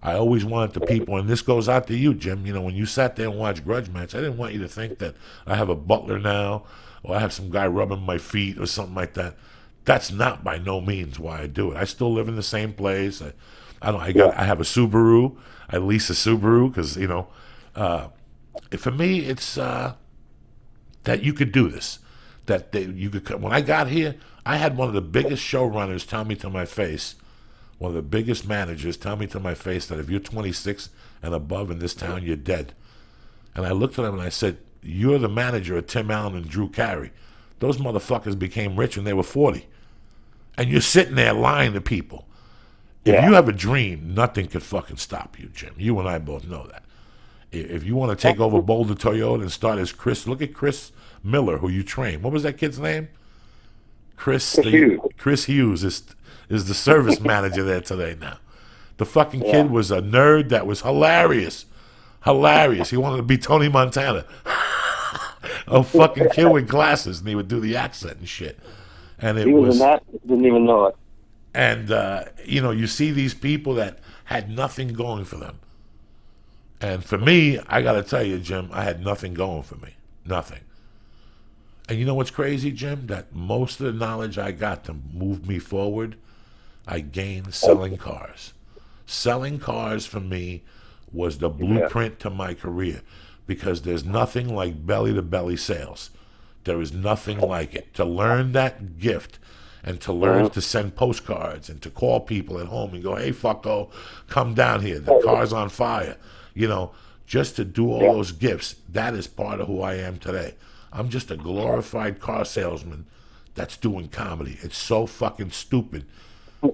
I always wanted the people, and this goes out to you, Jim, when you sat there and watched Grudge Match, I didn't want you to think that I have a butler now, or I have some guy rubbing my feet or something like that. That's not by no means why I do it. I still live in the same place. I have a Subaru. I lease a Subaru because, for me, it's that you could do this. That you could. When I got here, I had one of the biggest showrunners tell me to my face, one of the biggest managers tell me to my face that if you're 26 and above in this town, you're dead. And I looked at him and I said, you're the manager of Tim Allen and Drew Carey. Those motherfuckers became rich when they were 40. And you're sitting there lying to people. If you have a dream, nothing could fucking stop you, Jim. You and I both know that. If you want to take over Boulder Toyota and start as Chris, look at Chris Miller, who you trained. What was that kid's name? Chris Hughes is the service manager there today now. The fucking kid was a nerd that was hilarious. Hilarious. He wanted to be Tony Montana. A fucking kid with glasses, and he would do the accent and shit. And it was in that, didn't even know it. And, you see these people that had nothing going for them. And for me, I got to tell you, Jim, I had nothing going for me. Nothing. And you know what's crazy, Jim? That most of the knowledge I got to move me forward, I gained selling cars. Selling cars for me was the blueprint to my career, because there's nothing like belly-to-belly sales. There is nothing like it. To learn that gift and to learn to send postcards and to call people at home and go, hey, fucko, come down here. The car's on fire. just to do all those gifts, that is part of who I am today. I'm just a glorified car salesman that's doing comedy. It's so fucking stupid.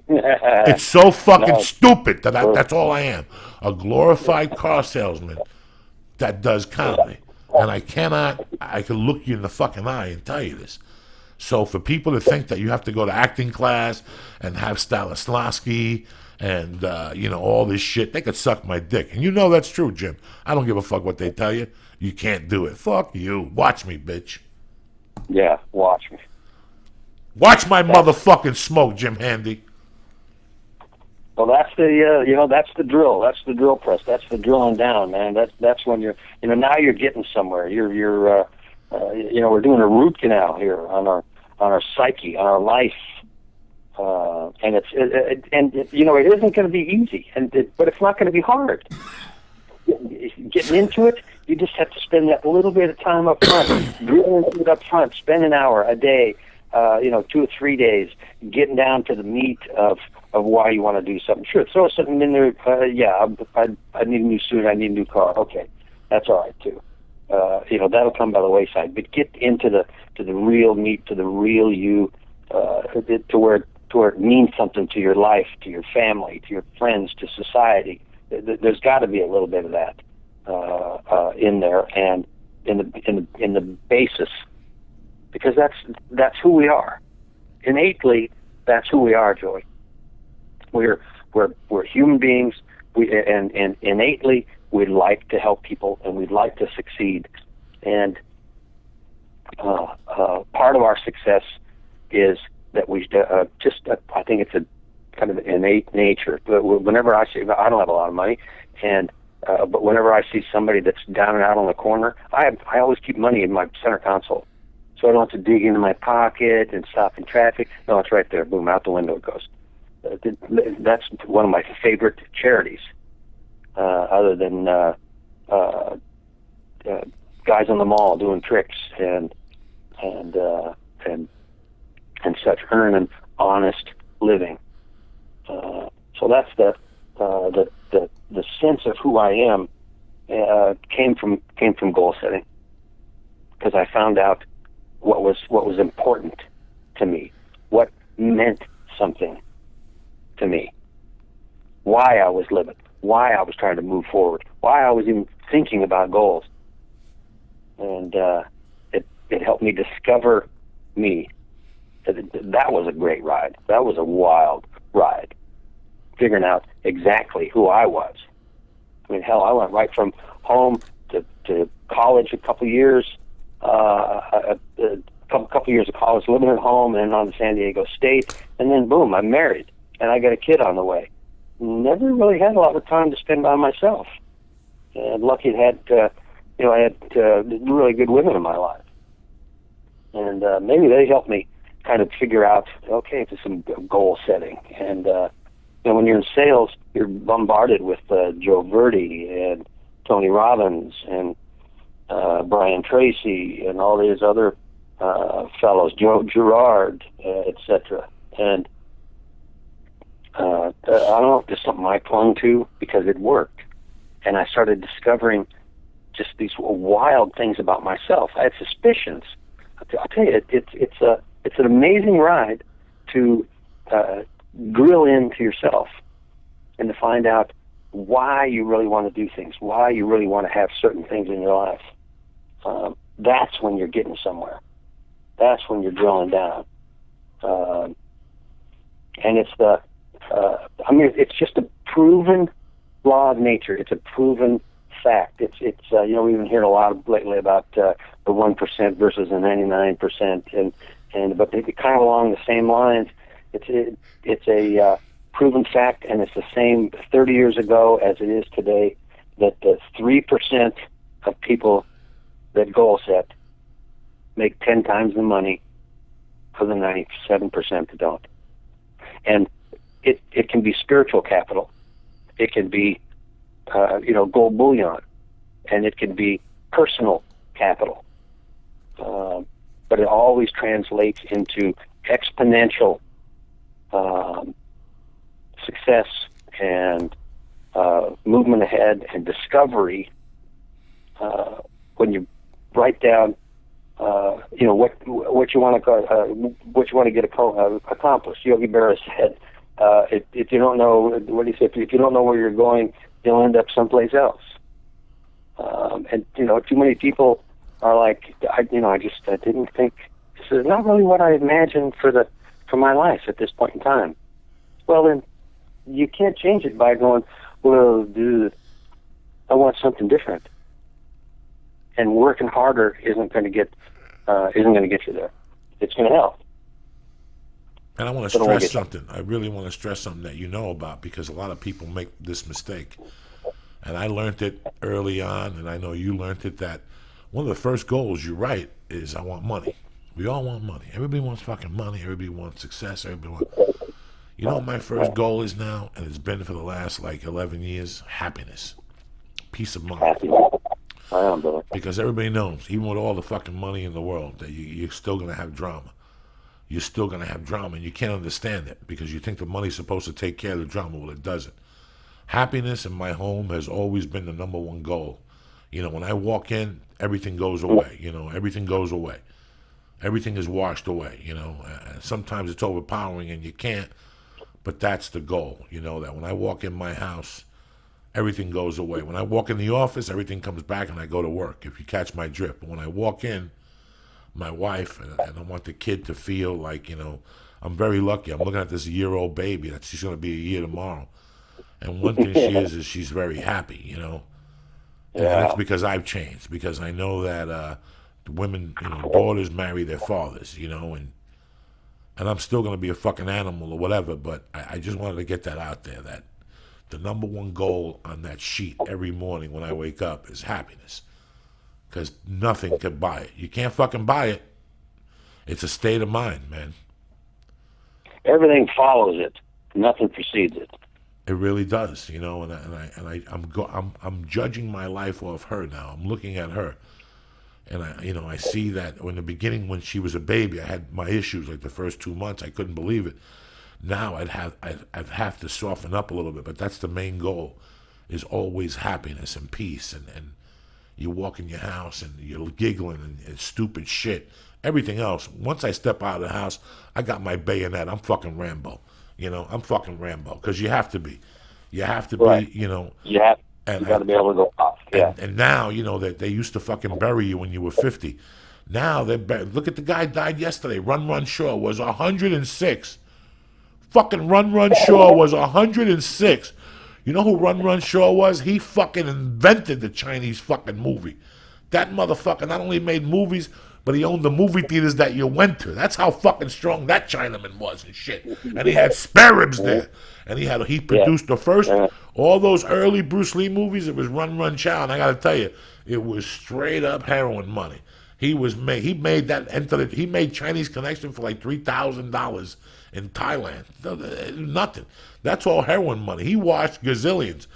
It's so fucking stupid that that's all I am. A glorified car salesman that does comedy. And I can look you in the fucking eye and tell you this. So for people to think that you have to go to acting class and have Stanislavski and, all this shit, they could suck my dick. And you know that's true, Jim. I don't give a fuck what they tell you. You can't do it. Fuck you. Watch me, bitch. Yeah, watch me. Watch my motherfucking smoke, Jim Handy. Well, that's the that's the drill. That's the drill press. That's the drilling down, man. That's when you're now you're getting somewhere. You're we're doing a root canal here on our psyche, on our life, and it isn't going to be easy, but it's not going to be hard. Getting into it, you just have to spend that little bit of time up front, drilling into it up front. Spend an hour a day, 2 or 3 days, getting down to the meat of why you want to do something. Sure, throw something in there. I need a new suit. I need a new car. Okay, that's all right too. That'll come by the wayside. But get into the real meat, to the real you, to where it means something to your life, to your family, to your friends, to society. There's got to be a little bit of that in there, and in the basis, because that's who we are. Innately, that's who we are, Joey. We're human beings. And innately we'd like to help people and we'd like to succeed. And part of our success is that we I think it's a kind of innate nature. But whenever I see, I don't have a lot of money, but whenever I see somebody that's down and out on the corner, I always keep money in my center console, so I don't have to dig into my pocket and stop in traffic. No, it's right there. Boom, out the window it goes. That's one of my favorite charities, other than guys on the mall doing tricks and such, earning honest living. So that's the sense of who I am came from goal setting, because I found out what was important to me, what meant something to me, why I was living, why I was trying to move forward, why I was even thinking about goals, and it helped me discover me. That was a great ride. That was a wild ride, figuring out exactly who I was. I mean, hell, I went right from home to college, a couple years, a couple years of college, living at home, and then on to San Diego State, and then boom, I'm married, and I got a kid on the way. Never really had a lot of time to spend by myself. And lucky I had really good women in my life, and maybe they helped me kind of figure out, okay, to some goal setting. And when you're in sales, you're bombarded with Joe Verdi and Tony Robbins and Brian Tracy and all these other fellows, Joe Girard, etc. And I don't know if there's something I clung to because it worked, and I started discovering just these wild things about myself. I had suspicions. I'll tell you, it's an amazing ride to drill into yourself and to find out why you really want to do things, why you really want to have certain things in your life. That's when you're getting somewhere. That's when you're drilling down. And it's it's just a proven law of nature. It's a proven fact. It's we've been hearing a lot lately about the 1% versus the 99%, but they kind of along the same lines. It's a proven fact, and it's the same 30 years ago as it is today, that the 3% of people that goal set make 10 times the money for the 97% that don't. And it can be spiritual capital. It can be gold bullion, and it can be personal capital. But it always translates into exponential success and movement ahead and discovery when you write down, what you want to get accomplished. Yogi Berra said, if you don't know, what do you say? If you don't know where you're going, you'll end up someplace else. And too many people are like, I didn't think, this is not really what I imagined for my life at this point in time. Well, then you can't change it by going, well, dude, I want something different. And working harder isn't going to get you there. It's going to help. And I want to stress something. I really want to stress something that you know about, because a lot of people make this mistake. And I learned it early on, and I know you learned it, that one of the first goals, you're right, is I want money. We all want money. Everybody wants fucking money. Everybody wants success. Everybody wants... You know what my first goal is now, and it's been for the last, 11 years? Happiness. Peace of mind. I am, brother. Because everybody knows, even with all the fucking money in the world, that you're still going to have drama. You're still going to have drama, and you can't understand it because you think the money's supposed to take care of the drama. Well, it doesn't. Happiness in my home has always been the number one goal. When I walk in, everything goes away. Everything goes away. Everything is washed away. Sometimes it's overpowering and you can't, but that's the goal. That when I walk in my house, everything goes away. When I walk in the office, everything comes back and I go to work, if you catch my drift. But when I walk in, my wife, and I want the kid to feel like, I'm very lucky. I'm looking at this year-old baby that she's going to be a year tomorrow. And one thing she is she's very happy, And it's because I've changed, because I know that women, daughters marry their fathers, and I'm still going to be a fucking animal or whatever, but I just wanted to get that out there, that the number one goal on that sheet every morning when I wake up is happiness, because nothing could buy it. You can't fucking buy it. It's a state of mind, man. Everything follows it. Nothing precedes it. It really does, and I'm judging my life off her now. I'm looking at her, and I see that in the beginning when she was a baby, I had my issues. Like the first 2 months, I couldn't believe it. Now I'd have to soften up a little bit, but that's the main goal, is always happiness and peace, and you walk in your house and you're giggling and stupid shit. Everything else, once I step out of the house, I got my bayonet. I'm fucking Rambo. I'm fucking Rambo, because you have to be. You have to be, right. You got to be able to go off. Yeah. And now, that they used to fucking bury you when you were 50. Now, look at the guy died yesterday. Run Shaw was 106. Fucking Run Shaw was 106. You know who Run Shaw was? He fucking invented the Chinese fucking movie. That motherfucker not only made movies, but he owned the movie theaters that you went to. That's how fucking strong that Chinaman was and shit. And he had spare ribs there. And he produced the first, all those early Bruce Lee movies. It was Run Chow. And I got to tell you, it was straight up heroin money. He made Chinese Connection for like $3,000 in Thailand. Nothing. That's all heroin money. He washed gazillions.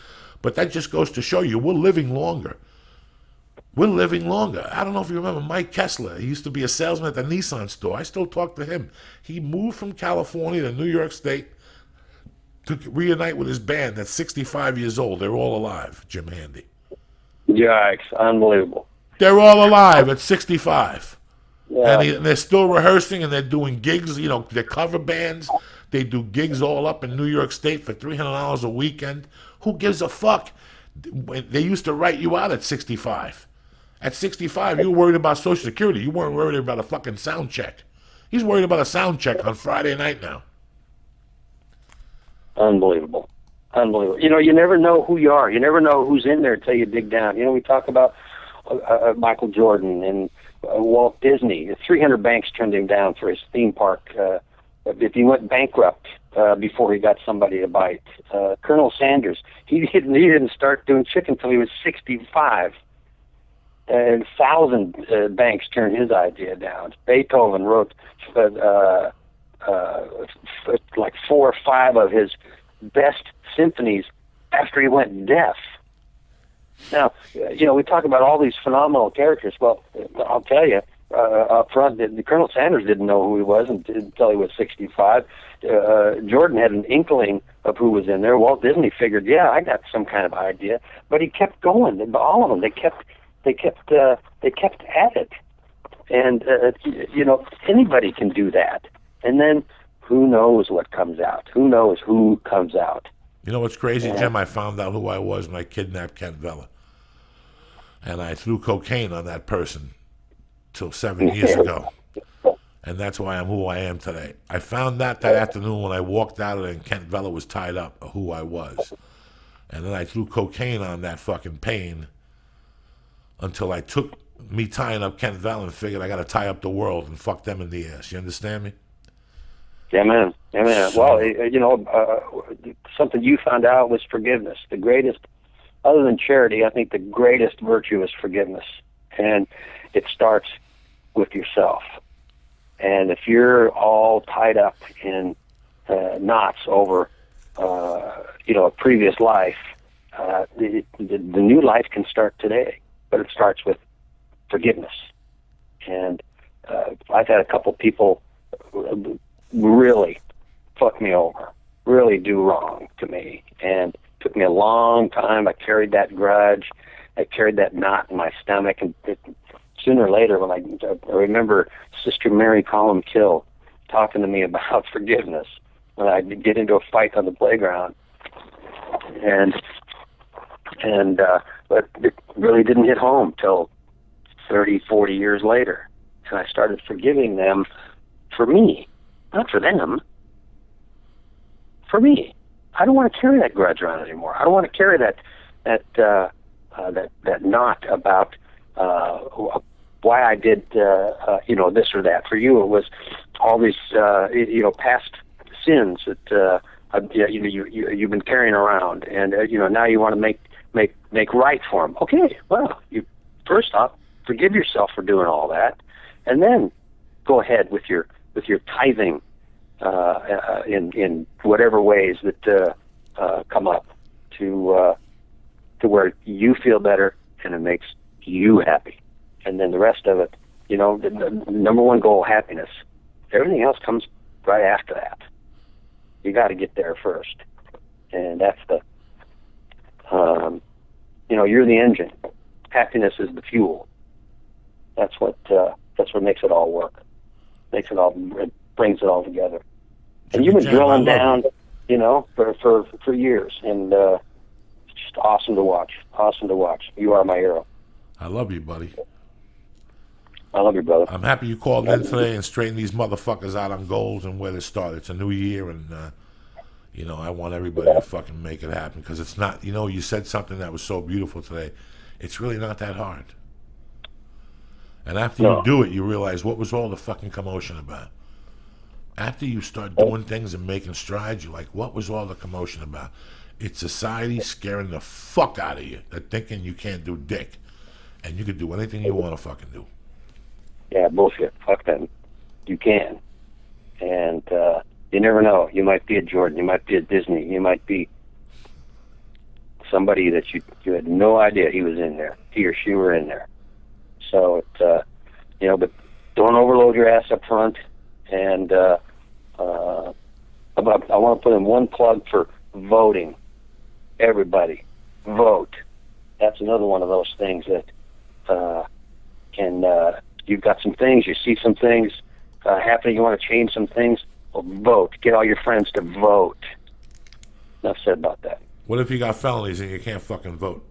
But that just goes to show you, we're living longer. We're living longer. I don't know if you remember Mike Kessler. He used to be a salesman at the Nissan store. I still talk to him. He moved from California to New York State to reunite with his band that's 65 years old. They're all alive, Jim Handy. Yikes, unbelievable. They're all alive at 65. Yeah. And they're still rehearsing, and they're doing gigs. They're cover bands. They do gigs all up in New York State for $300 a weekend. Who gives a fuck? They used to write you out at 65. At 65, you were worried about Social Security. You weren't worried about a fucking sound check. He's worried about a sound check on Friday night now. Unbelievable. You never know who you are. You never know who's in there until you dig down. We talk about Michael Jordan and Walt Disney. 300 banks turned him down for his theme park. If he went bankrupt before he got somebody to bite. Colonel Sanders, he didn't start doing chicken until he was 65. And 1,000 banks turned his idea down. Beethoven wrote like 4 or 5 of his best symphonies after he went deaf. Now, we talk about all these phenomenal characters. Well, I'll tell you up front, the Colonel Sanders didn't know who he was until he was 65. Jordan had an inkling of who was in there. Walt Disney figured, I got some kind of idea, but he kept going. All of them, they kept kept at it, and anybody can do that, and then who knows what comes out? Who knows who comes out? You know what's crazy, Jim? I found out who I was when I kidnapped Kent Vela, and I threw cocaine on that person till 7 years ago. And that's why I'm who I am today. I found that afternoon when I walked out of there and Kent Vela was tied up, who I was. And then I threw cocaine on that fucking pain until I took me tying up Kent Vela and figured I got to tie up the world and fuck them in the ass. You understand me? Yeah, man. Yeah, man. Well, something you found out was forgiveness. The greatest, other than charity, I think the greatest virtue is forgiveness. And it starts with yourself. And if you're all tied up in knots over, a previous life, the new life can start today. But it starts with forgiveness. And I've had a couple people really fuck me over, really do wrong to me. And it took me a long time. I carried that grudge. I carried that knot in my stomach. And sooner or later, when I remember Sister Mary Collum Kill talking to me about forgiveness, when I get into a fight on the playground, but it really didn't hit home till 30, 40 years later. And I started forgiving them for me, not for them, for me. I don't want to carry that grudge around anymore. I don't want to carry that knot about why I did this or that. For you, it was all these past sins that you've been carrying around, and now you want to make right for them. Okay, well, you first off forgive yourself for doing all that, and then go ahead with your tithing in whatever ways that come up to where you feel better and it makes you happy. And then the rest of it, the number one goal, happiness. Everything else comes right after that. You got to get there first, and that's you're the engine. Happiness is the fuel. That's what makes it all work. It brings it all together. And you've been drilling down, for years, and it's just awesome to watch. Awesome to watch. You are my hero. I love you, buddy. I love you, brother. I'm happy you called in today and straightened these motherfuckers out on goals and where to start. It's a new year, and I want everybody to fucking make it happen, because it's not. You said something that was so beautiful today. It's really not that hard. And after you do it, you realize, what was all the fucking commotion about? After you start doing things and making strides, you're like, what was all the commotion about? It's society scaring the fuck out of you. They're thinking you can't do dick, and you can do anything you want to fucking do. Yeah, bullshit. Fuck them. You can. And you never know. You might be a Jordan. You might be a Disney. You might be somebody that you had no idea he was in there. He or she were in there. So, but don't overload your ass up front. And I want to put in one plug for voting. Everybody, vote. That's another one of those things that you've got some things, you see some things happening, you want to change some things, well, vote. Get all your friends to vote. Enough said about that. What if you got felonies and you can't fucking vote?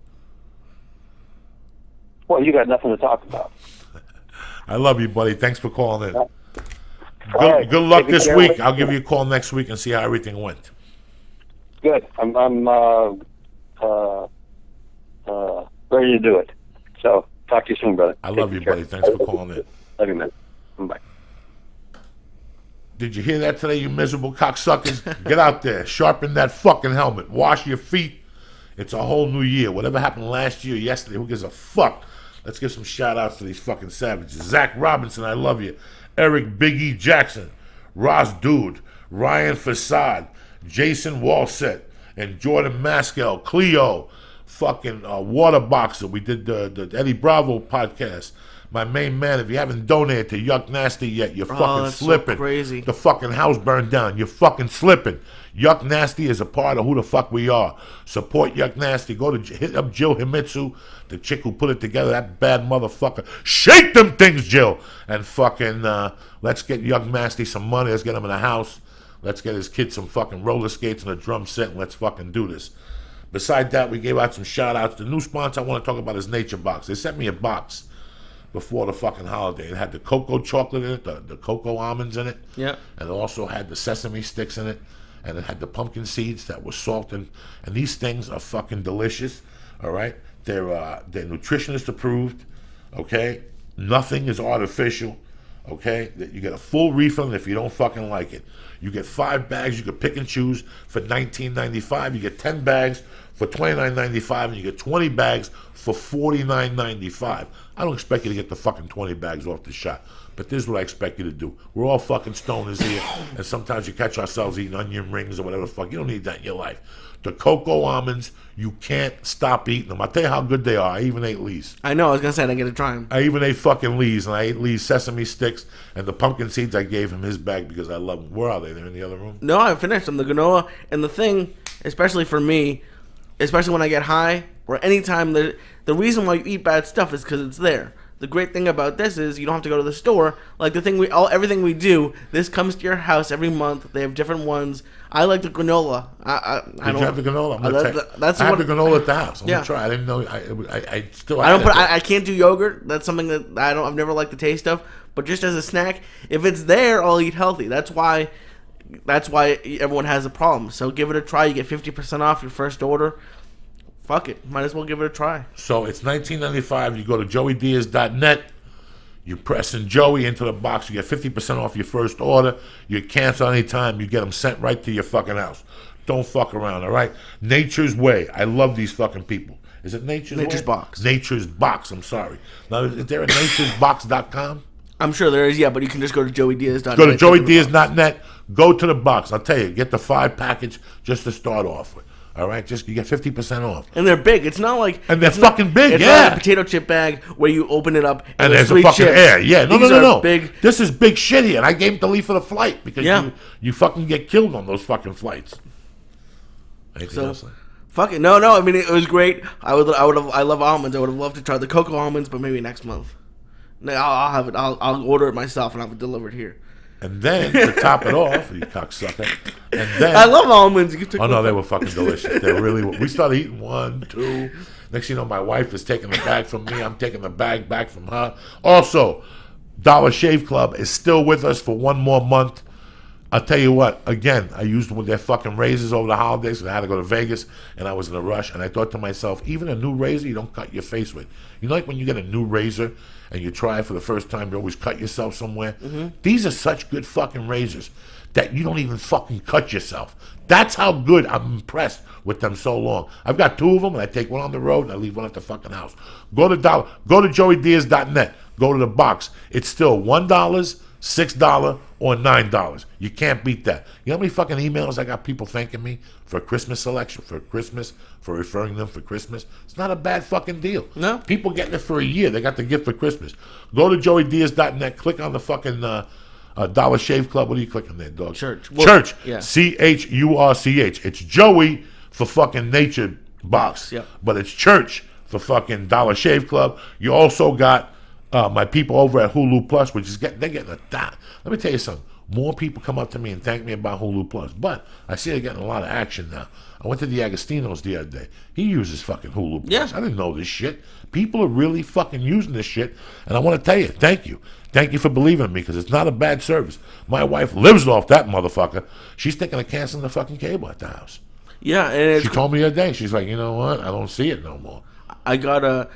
Well, you got nothing to talk about. I love you, buddy. Thanks for calling in. Good luck this week. I'll give you a call next week and see how everything went. Good. I'm ready to do it. So, talk to you soon, brother. I love you, buddy. Thanks for calling in. Love you, man. Bye. Did you hear that today, you miserable cocksuckers? Get out there. Sharpen that fucking helmet. Wash your feet. It's a whole new year. Whatever happened last year, yesterday, who gives a fuck? Let's give some shout-outs to these fucking savages. Zach Robinson, I love you. Eric Big E Jackson. Ross Dude. Ryan Facade. Jason Walsett. And Jordan Maskell. Cleo. Fucking Waterboxer. We did the Eddie Bravo podcast. My main man, if you haven't donated to Yuck Nasty yet, you're fucking that's slipping. so crazy. The fucking house burned down. You're fucking slipping. Yuck Nasty is a part of who the fuck we are. Support Yuck Nasty. Go to hit up Jill Himitsu, the chick who put it together. That bad motherfucker. Shake them things, Jill. And fucking let's get Yuck Nasty some money. Let's get him in a house. Let's get his kid some fucking roller skates and a drum set, and let's fucking do this. Besides that, we gave out some shout outs. The new sponsor I want to talk about is Nature Box. They sent me a box before the fucking holiday. It had the cocoa chocolate in it, the cocoa almonds in it. Yeah. And it also had the sesame sticks in it. And it had the pumpkin seeds that were salted. And these things are fucking delicious. All right? They're nutritionist approved. Okay? Nothing is artificial. Okay? You get a full refund if you don't fucking like it. You get 5 bags. You can pick and choose for $19.95. You get 10 bags for $29.95, and you get 20 bags for $49.95. I don't expect you to get the fucking 20 bags off the shot, but this is what I expect you to do. We're all fucking stoners here, and sometimes you catch ourselves eating onion rings or whatever the fuck. You don't need that in your life. The cocoa almonds, you can't stop eating them. I'll tell you how good they are. I even ate Lee's. I know. I was gonna say I didn't get to try them. I even ate fucking Lee's, and I ate Lee's sesame sticks and the pumpkin seeds. I gave him his bag because I love them. Where are they? They're in the other room? No, I finished them. The granola and the thing, especially for me, especially when I get high or anytime, the reason why you eat bad stuff is because it's there. The great thing about this is you don't have to go to the store. Like everything we do, this comes to your house every month. They have different ones. I like the granola. Did you have the granola? I have the granola at the house. I'm gonna try. I didn't know. I still. I can't do yogurt. That's something that I've never liked the taste of. But just as a snack, if it's there, I'll eat healthy. That's why everyone has a problem. So give it a try. You get 50% off your first order. Fuck it. Might as well give it a try. So it's $19.95. You go to joeydiaz.net. You press in Joey into the box. You get 50% off your first order. You cancel anytime. You get them sent right to your fucking house. Don't fuck around, all right? Nature's Way. I love these fucking people. Is it Nature's Way? Box. Nature's Box. I'm sorry. Now, is there a nature'sbox.com? I'm sure there is, yeah, but you can just go to joeydiaz.net. Go to joeydiaz.net. Go to the box. I'll tell you, get the 5 package just to start off with. All right, just you get 50% off, and they're big. It's not like they're fucking big. It's not a potato chip bag where you open it up and there's a fucking chips. Air. Yeah, no. Big. This is big shit here, and I gave him to leave for the flight because you fucking get killed on those fucking flights. Anything else? Fuck it. No. I mean, it was great. I love almonds. I would have loved to try the cocoa almonds, but maybe next month. I'll have it. I'll order it myself and have it delivered here. And then to top it off, you cocksucker. And then I love almonds. Oh no, they were fucking delicious. They really were. We started eating 1, 2. Next thing you know, my wife is taking the bag from me. I'm taking the bag back from her. Also, Dollar Shave Club is still with us for 1 more month. I'll tell you what, again, I used them with their fucking razors over the holidays because I had to go to Vegas and I was in a rush. And I thought to myself, even a new razor you don't cut your face with. You know, like when you get a new razor and you try it for the first time, you always cut yourself somewhere. Mm-hmm. These are such good fucking razors that you don't even fucking cut yourself. That's how good I'm impressed with them so long. I've got 2 of them, and I take one on the road, and I leave one at the fucking house. Go to joeydiaz.net. Go to the box. It's still $1, $6, or $9. You can't beat that. You know how many fucking emails I got people thanking me for Christmas selection, for Christmas, for referring them for Christmas? It's not a bad fucking deal. No. People getting it for a year. They got the gift for Christmas. Go to joeydiaz.net. Click on the fucking Dollar Shave Club. What are you clicking there, dog? Church. Church. Yeah. CHURCH. It's Joey for fucking Nature Box. Yep. But it's Church for fucking Dollar Shave Club. You also got my people over at Hulu Plus, which is they're getting a dot. Let me tell you something. More people come up to me and thank me about Hulu Plus, but I see they're getting a lot of action now. I went to the Agostino's the other day. He uses fucking Hulu Plus. Yeah. I didn't know this shit. People are really fucking using this shit, and I want to tell you, thank you. Thank you for believing in me, because it's not a bad service. My wife lives off that motherfucker. She's thinking of canceling the fucking cable at the house. Yeah, and she told me the other day. She's like, you know what? I don't see it no more. I got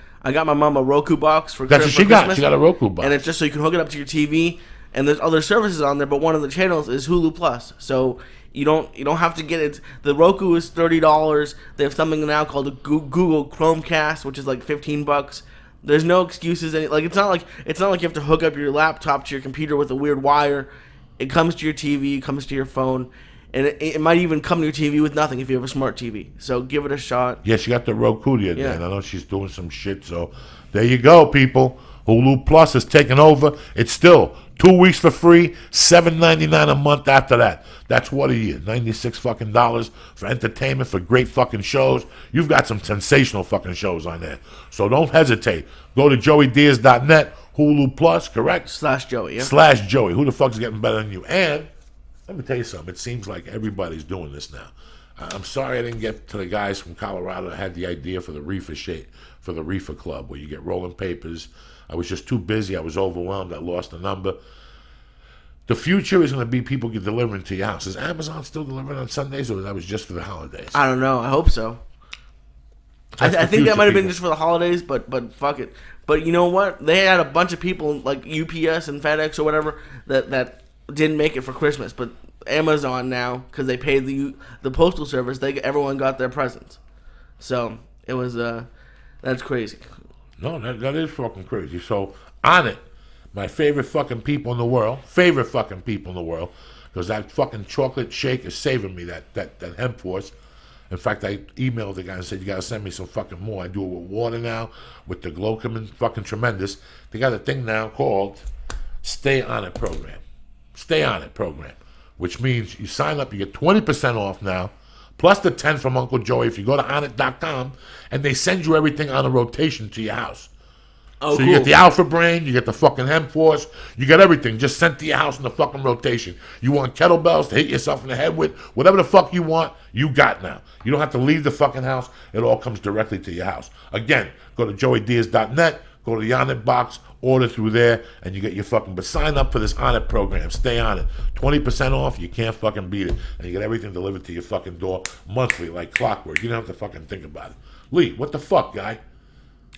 my mom a Roku box for That's Christmas. what she got. She got a Roku box, and it's just so you can hook it up to your TV. And there's other services on there, but one of the channels is Hulu Plus. So you don't have to get it. The Roku is $30. They have something now called a Google Chromecast, which is like $15. There's no excuses. It's not like you have to hook up your laptop to your computer with a weird wire. It comes to your TV, it comes to your phone, and it might even come to your TV with nothing if you have a smart TV. So give it a shot. Yeah, she got the Roku the other day, and I know she's doing some shit. So there you go, people. Hulu Plus is taking over. It's still 2 weeks for free, $7.99 a month after that. That's what a year, $96 fucking dollars for entertainment, for great fucking shows. You've got some sensational fucking shows on there. So don't hesitate. Go to joeydiaz.net, Hulu Plus, correct? /Joey, yeah. /Joey. Who the fuck's getting better than you? And let me tell you something. It seems like everybody's doing this now. I'm sorry I didn't get to the guys from Colorado that had the idea for the reefer club, where you get rolling papers. I was just too busy. I was overwhelmed. I lost the number. The future is going to be people get delivering to your house. Is Amazon still delivering on Sundays, or that was just for the holidays? I don't know. I hope so. I think that might have been just for the holidays, but fuck it. But you know what? They had a bunch of people like UPS and FedEx or whatever that didn't make it for Christmas, but Amazon now, because they paid the postal service, everyone got their presents. So it was that's crazy. No, that is fucking crazy. So on it, my favorite fucking people in the world, because that fucking chocolate shake is saving me, that hemp force. In fact, I emailed the guy and said, you gotta send me some fucking more. I do it with water now, with the glucosamine, fucking tremendous. They got a thing now called Stay On It Program. Stay On It Program, which means you sign up, you get 20% off now, plus the 10 from Uncle Joey if you go to onit.com, and they send you everything on a rotation to your house. Oh, so cool. You get the Alpha Brain, you get the fucking Hemp Force, you get everything just sent to your house in the fucking rotation. You want kettlebells to hit yourself in the head with, whatever the fuck you want, you got now. You don't have to leave the fucking house. It all comes directly to your house. Again, go to joeydiaz.net, go to the Onnit box, order through there, and you get your fucking, but sign up for this Onnit program. Stay on it. 20% off, you can't fucking beat it. And you get everything delivered to your fucking door monthly like clockwork. You don't have to fucking think about it. Lee, what the fuck, guy?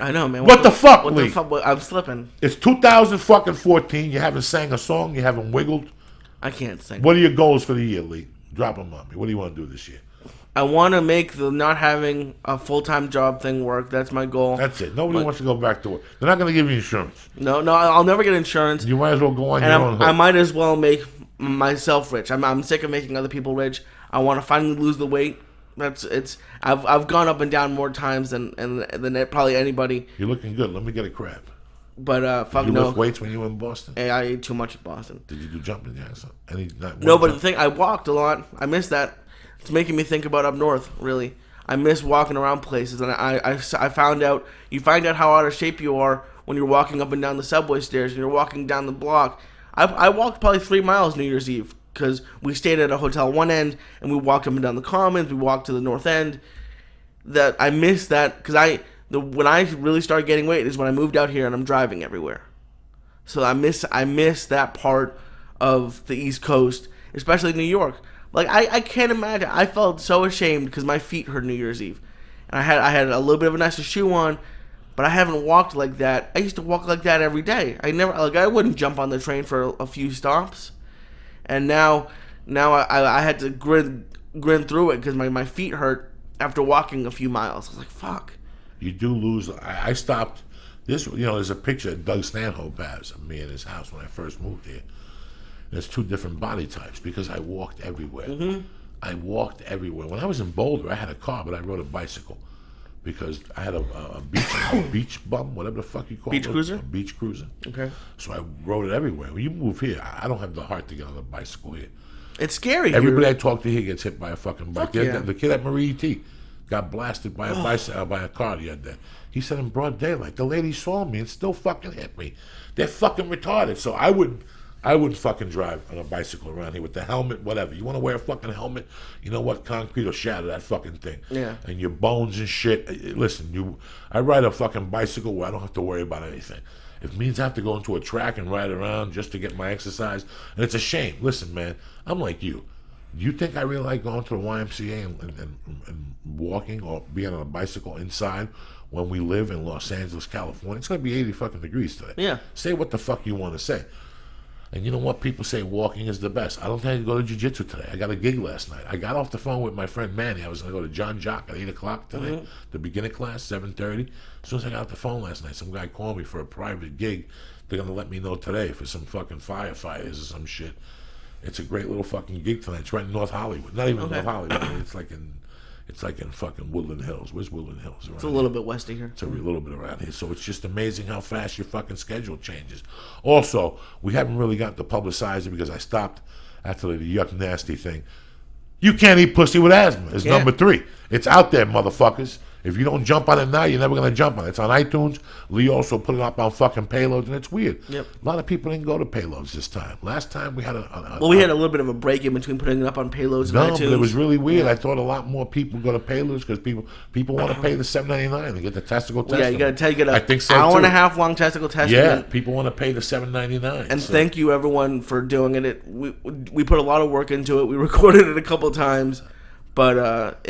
I know, man. What the fuck, what Lee? The fuck? I'm slipping. It's 2014. You haven't sang a song. You haven't wiggled. I can't sing. What are your goals for the year, Lee? Drop them on me. What do you want to do this year? I want to make the not having a full-time job thing work. That's my goal. That's it. Nobody wants to go back to work. They're not going to give you insurance. No, I'll never get insurance. You might as well go on and your own hook. I might as well make myself rich. I'm sick of making other people rich. I want to finally lose the weight. I've gone up and down more times than probably anybody. You're looking good. Let me get a crab. But fuck Did you no. lift weights when you were in Boston? Hey, I ate too much in Boston. Did you do jumping jacks? No, but the thing, I walked a lot. I miss that. It's making me think about up north. Really, I miss walking around places, and I found out you find out how out of shape you are when you're walking up and down the subway stairs and you're walking down the block. I walked probably 3 miles New Year's Eve because we stayed at a hotel one end and we walked up and down the Commons. We walked to the north end. That I miss that because when I really started getting weight is when I moved out here and I'm driving everywhere. So I miss that part of the East Coast, especially New York. Like I can't imagine. I felt so ashamed because my feet hurt New Year's Eve, and I had a little bit of a nicer shoe on, but I haven't walked like that. I used to walk like that every day. I wouldn't jump on the train for a few stops, and now I had to grin through it because my feet hurt after walking a few miles. I was like, fuck. You do lose. I stopped. This, there's a picture that Doug Stanhope has of me in his house when I first moved here. There's 2 different body types because I walked everywhere. Mm-hmm. I walked everywhere. When I was in Boulder, I had a car, but I rode a bicycle because I had a beach bum, whatever the fuck you call it. Beach cruiser? A beach cruiser. Okay. So I rode it everywhere. When you move here, I don't have the heart to get on a bicycle here. It's scary. Everybody I talk to here gets hit by a fucking bike. Yeah. The kid at Marie T got blasted by a car the other day. He said in broad daylight, the lady saw me and still fucking hit me. They're fucking retarded. So I wouldn't fucking drive on a bicycle around here with the helmet, whatever. You want to wear a fucking helmet? You know what? Concrete will shatter that fucking thing. Yeah. And your bones and shit. Listen, I ride a fucking bicycle where I don't have to worry about anything. If it means I have to go into a track and ride around just to get my exercise, and it's a shame. Listen, man, I'm like you. Do you think I really like going to the YMCA and walking or being on a bicycle inside when we live in Los Angeles, California? It's going to be 80 fucking degrees today. Yeah. Say what the fuck you want to say. And you know what? People say walking is the best. I don't think I can go to jiu-jitsu today. I got a gig last night. I got off the phone with my friend Manny. I was going to go to John Jock at 8 o'clock today, the beginner class, 7:30. As soon as I got off the phone last night, some guy called me for a private gig. They're going to let me know today for some fucking firefighters or some shit. It's a great little fucking gig tonight. It's right in North Hollywood. Not even North Hollywood. It's like It's like in fucking Woodland Hills. Where's Woodland Hills? It's a little bit west of here. It's a little bit around here. So it's just amazing how fast your fucking schedule changes. Also, we haven't really got to publicize it because I stopped after the yuck nasty thing. You can't eat pussy with asthma. It's number 3. It's out there, motherfuckers. If you don't jump on it now, you're never going to jump on it. It's on iTunes. Lee also put it up on fucking Payloads, and it's weird. Yep. A lot of people didn't go to Payloads this time. Last time we had we had a little bit of a break in between putting it up on Payloads and iTunes. But it was really weird. I thought a lot more people go to Payloads because people want to pay the $7.99 to get the testicle test. Yeah, you got to get I think so hour too. and a half long testicle test. Yeah, people want to pay the $7.99. And thank you everyone for doing it. We put a lot of work into it. We recorded it a couple times, but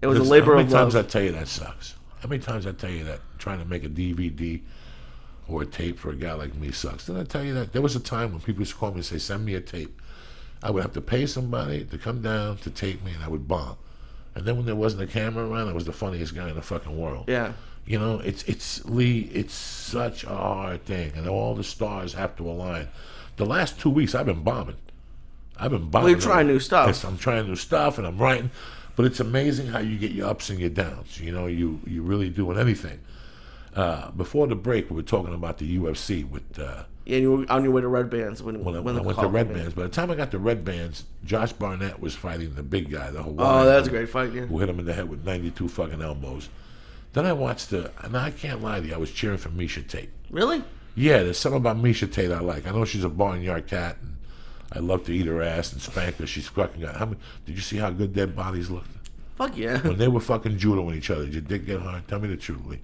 it was a labor of love. How many times I tell you that sucks? How many times I tell you that trying to make a DVD or a tape for a guy like me sucks? Didn't I tell you that? There was a time when people used to call me and say, send me a tape. I would have to pay somebody to come down to tape me, and I would bomb. And then when there wasn't a camera around, I was the funniest guy in the fucking world. Yeah. You know, it's Lee, it's such a hard thing, and all the stars have to align. The last 2 weeks, I've been bombing. Well, you're trying new stuff. Yes, I'm trying new stuff, and I'm writing. But it's amazing how you get your ups and your downs. You know, you really doing anything. Before the break, we were talking about the UFC with. Yeah, you were on your way to Red Bands when I went to Red Bands. By the time I got to Red Bands, Josh Barnett was fighting the big guy, the Hawaiian. Oh, that's a great fight, yeah. Who hit him in the head with 92 fucking elbows. Then I watched and I can't lie to you, I was cheering for Misha Tate. Really? Yeah, there's something about Misha Tate I like. I know she's a barnyard cat, and I love to eat her ass and spank her. She's fucking got. Did you see how good their bodies looked? Fuck yeah. When they were fucking judoing each other, did your dick get hard? Tell me the truth, Lee.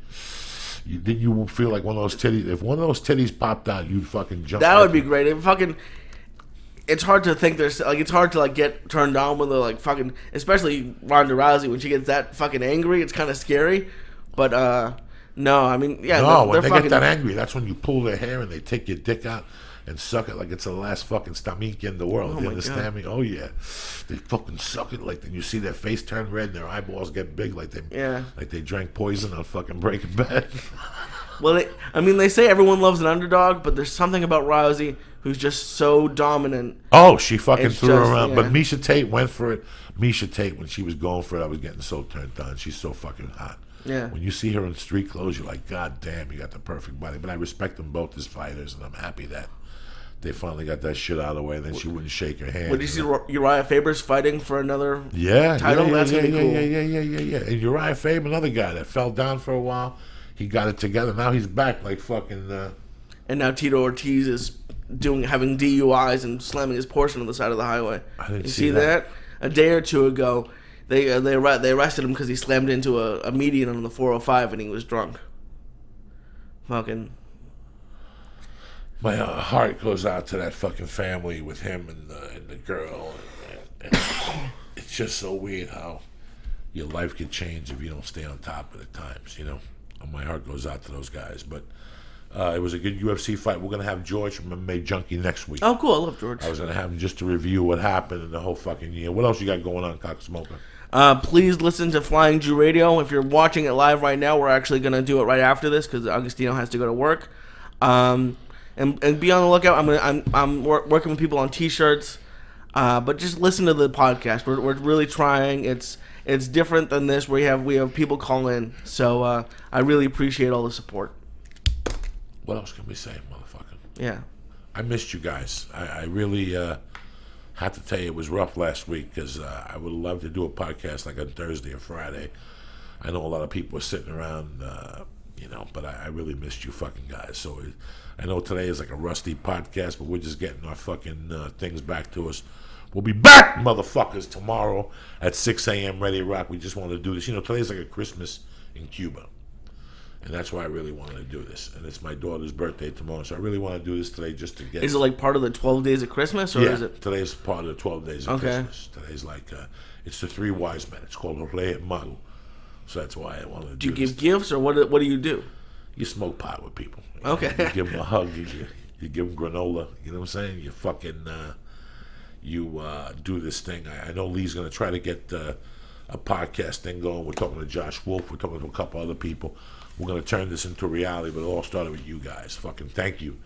Didn't you feel like one of those titties? If one of those titties popped out, you'd fucking jump. That would be great. It's hard to think it's hard to get turned on when they're fucking, especially Ronda Rousey when she gets that fucking angry. It's kind of scary, but no, I mean, yeah. No, when they get that angry, that's when you pull their hair and they take your dick out and suck it like it's the last fucking stomach in the world. You understand me? Oh yeah, they fucking suck it like then you see their face turn red and their eyeballs get big like they drank poison on fucking Breaking Bad. Well, they say everyone loves an underdog, but there's something about Rousey who's just so dominant. Oh, she fucking threw her around. Yeah. But Misha Tate went for it. Misha Tate, when she was going for it, I was getting so turned on. She's so fucking hot. Yeah. When you see her in street clothes, you're like, God damn, you got the perfect body. But I respect them both as fighters, and I'm happy that they finally got that shit out of the way, and then she wouldn't shake her hand. Would you see Uriah Faber's fighting for another title? Yeah, That's going to be cool. Yeah. And Uriah Faber, another guy that fell down for a while, he got it together. Now he's back like fucking... And now Tito Ortiz is having DUIs and slamming his Porsche on the side of the highway. I didn't see that? A day or two ago, they arrested him because he slammed into a median on the 405 and he was drunk. Fucking... My heart goes out to that fucking family with him and the girl. And it's just so weird how your life can change if you don't stay on top of it at times, you know. And my heart goes out to those guys. But it was a good UFC fight. We're going to have George from MMA Junkie next week. Oh, cool. I love George. I was going to have him just to review what happened in the whole fucking year. What else you got going on, Cocksmoker? Please listen to Flying Jew Radio. If you're watching it live right now, we're actually going to do it right after this because Augustino has to go to work. And be on the lookout. I'm working with people on T-shirts, but just listen to the podcast. We're really trying. It's different than this. We have people call in, so I really appreciate all the support. What else can we say, motherfucker? Yeah, I missed you guys. I really have to tell you it was rough last week because I would love to do a podcast like on Thursday or Friday. I know a lot of people are sitting around, but I really missed you fucking guys. So I know today is like a rusty podcast, but we're just getting our fucking things back to us. We'll be back, motherfuckers, tomorrow at 6 a.m. Ready to Rock. We just want to do this. Today's like a Christmas in Cuba. And that's why I really wanted to do this. And it's my daughter's birthday tomorrow, so I really want to do this today just to get... Is it like part of the 12 days of Christmas? Or is it... today's part of the 12 days of Christmas. Today's like... it's the three wise men. It's called Rey Mago. So that's why I wanted to do this. Do you give gifts, or what do you do? You smoke pot with people. Okay. You give them a hug. You give them granola. You know what I'm saying? You fucking... do this thing. I know Lee's going to try to get a podcast thing going. We're talking to Josh Wolf. We're talking to a couple other people. We're going to turn this into reality, but it all started with you guys. Fucking thank you.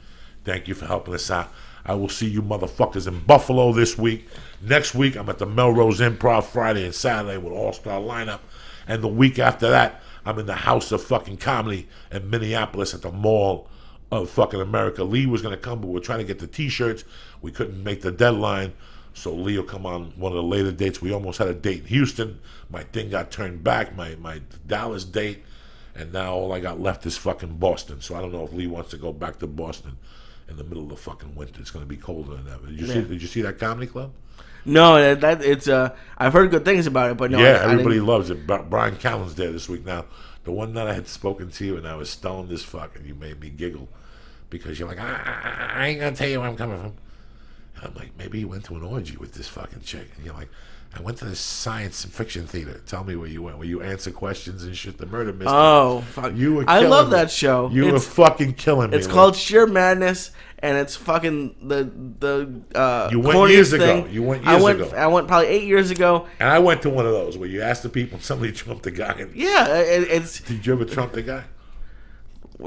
Thank you for helping us out. I will see you motherfuckers in Buffalo this week. Next week, I'm at the Melrose Improv Friday and Saturday with all-star lineup. And the week after that, I'm in the House of fucking Comedy in Minneapolis at the Mall of fucking America. Lee was going to come, but we're trying to get the T-shirts. We couldn't make the deadline, so Lee will come on one of the later dates. We almost had a date in Houston. My thing got turned back, my Dallas date, and now all I got left is fucking Boston. So I don't know if Lee wants to go back to Boston in the middle of the fucking winter. It's going to be colder than ever. Did you see that comedy club? No, that it's I've heard good things about it, but no. Yeah, everybody loves it. Brian Callen's there this week. Now, the one that I had spoken to you and I was stoned as fuck, and you made me giggle because you're like, I ain't gonna tell you where I'm coming from. And I'm like, maybe you went to an orgy with this fucking chick, and you're like, I went to this science fiction theater. Tell me where you went. Where you answer questions and shit. The murder mystery. Oh, fuck. I love that show. You were fucking killing me. It's called Sheer Madness, and it's fucking the you went corniest years thing. ago. You went years ago. I went probably 8 years ago. And I went to one of those where you asked the people and somebody trumped the guy. Yeah, it's. Did you ever trump the guy?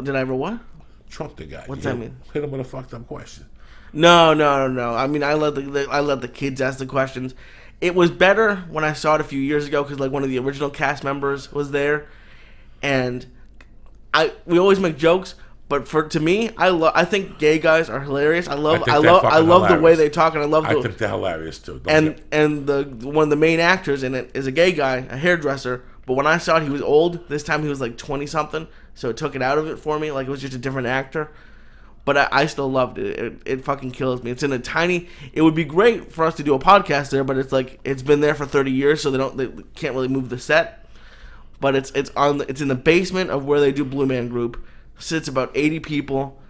Did I ever what? Trump the guy. What's that mean? Hit him with a fucked up question. No. I mean, I let the kids ask the questions. It was better when I saw it a few years ago because like one of the original cast members was there, and we always make jokes. But to me, I think gay guys are hilarious. I love the way they talk, and I think they're hilarious too. And one of the main actors in it is a gay guy, a hairdresser. But when I saw it, he was old. This time he was like 20 something, so it took it out of it for me. Like it was just a different actor. But I still loved it. It fucking kills me. It's in a tiny. It would be great for us to do a podcast there, but it's like it's been there for 30 years, so they can't really move the set. But it's in the basement of where they do Blue Man Group. Sits about 80 people.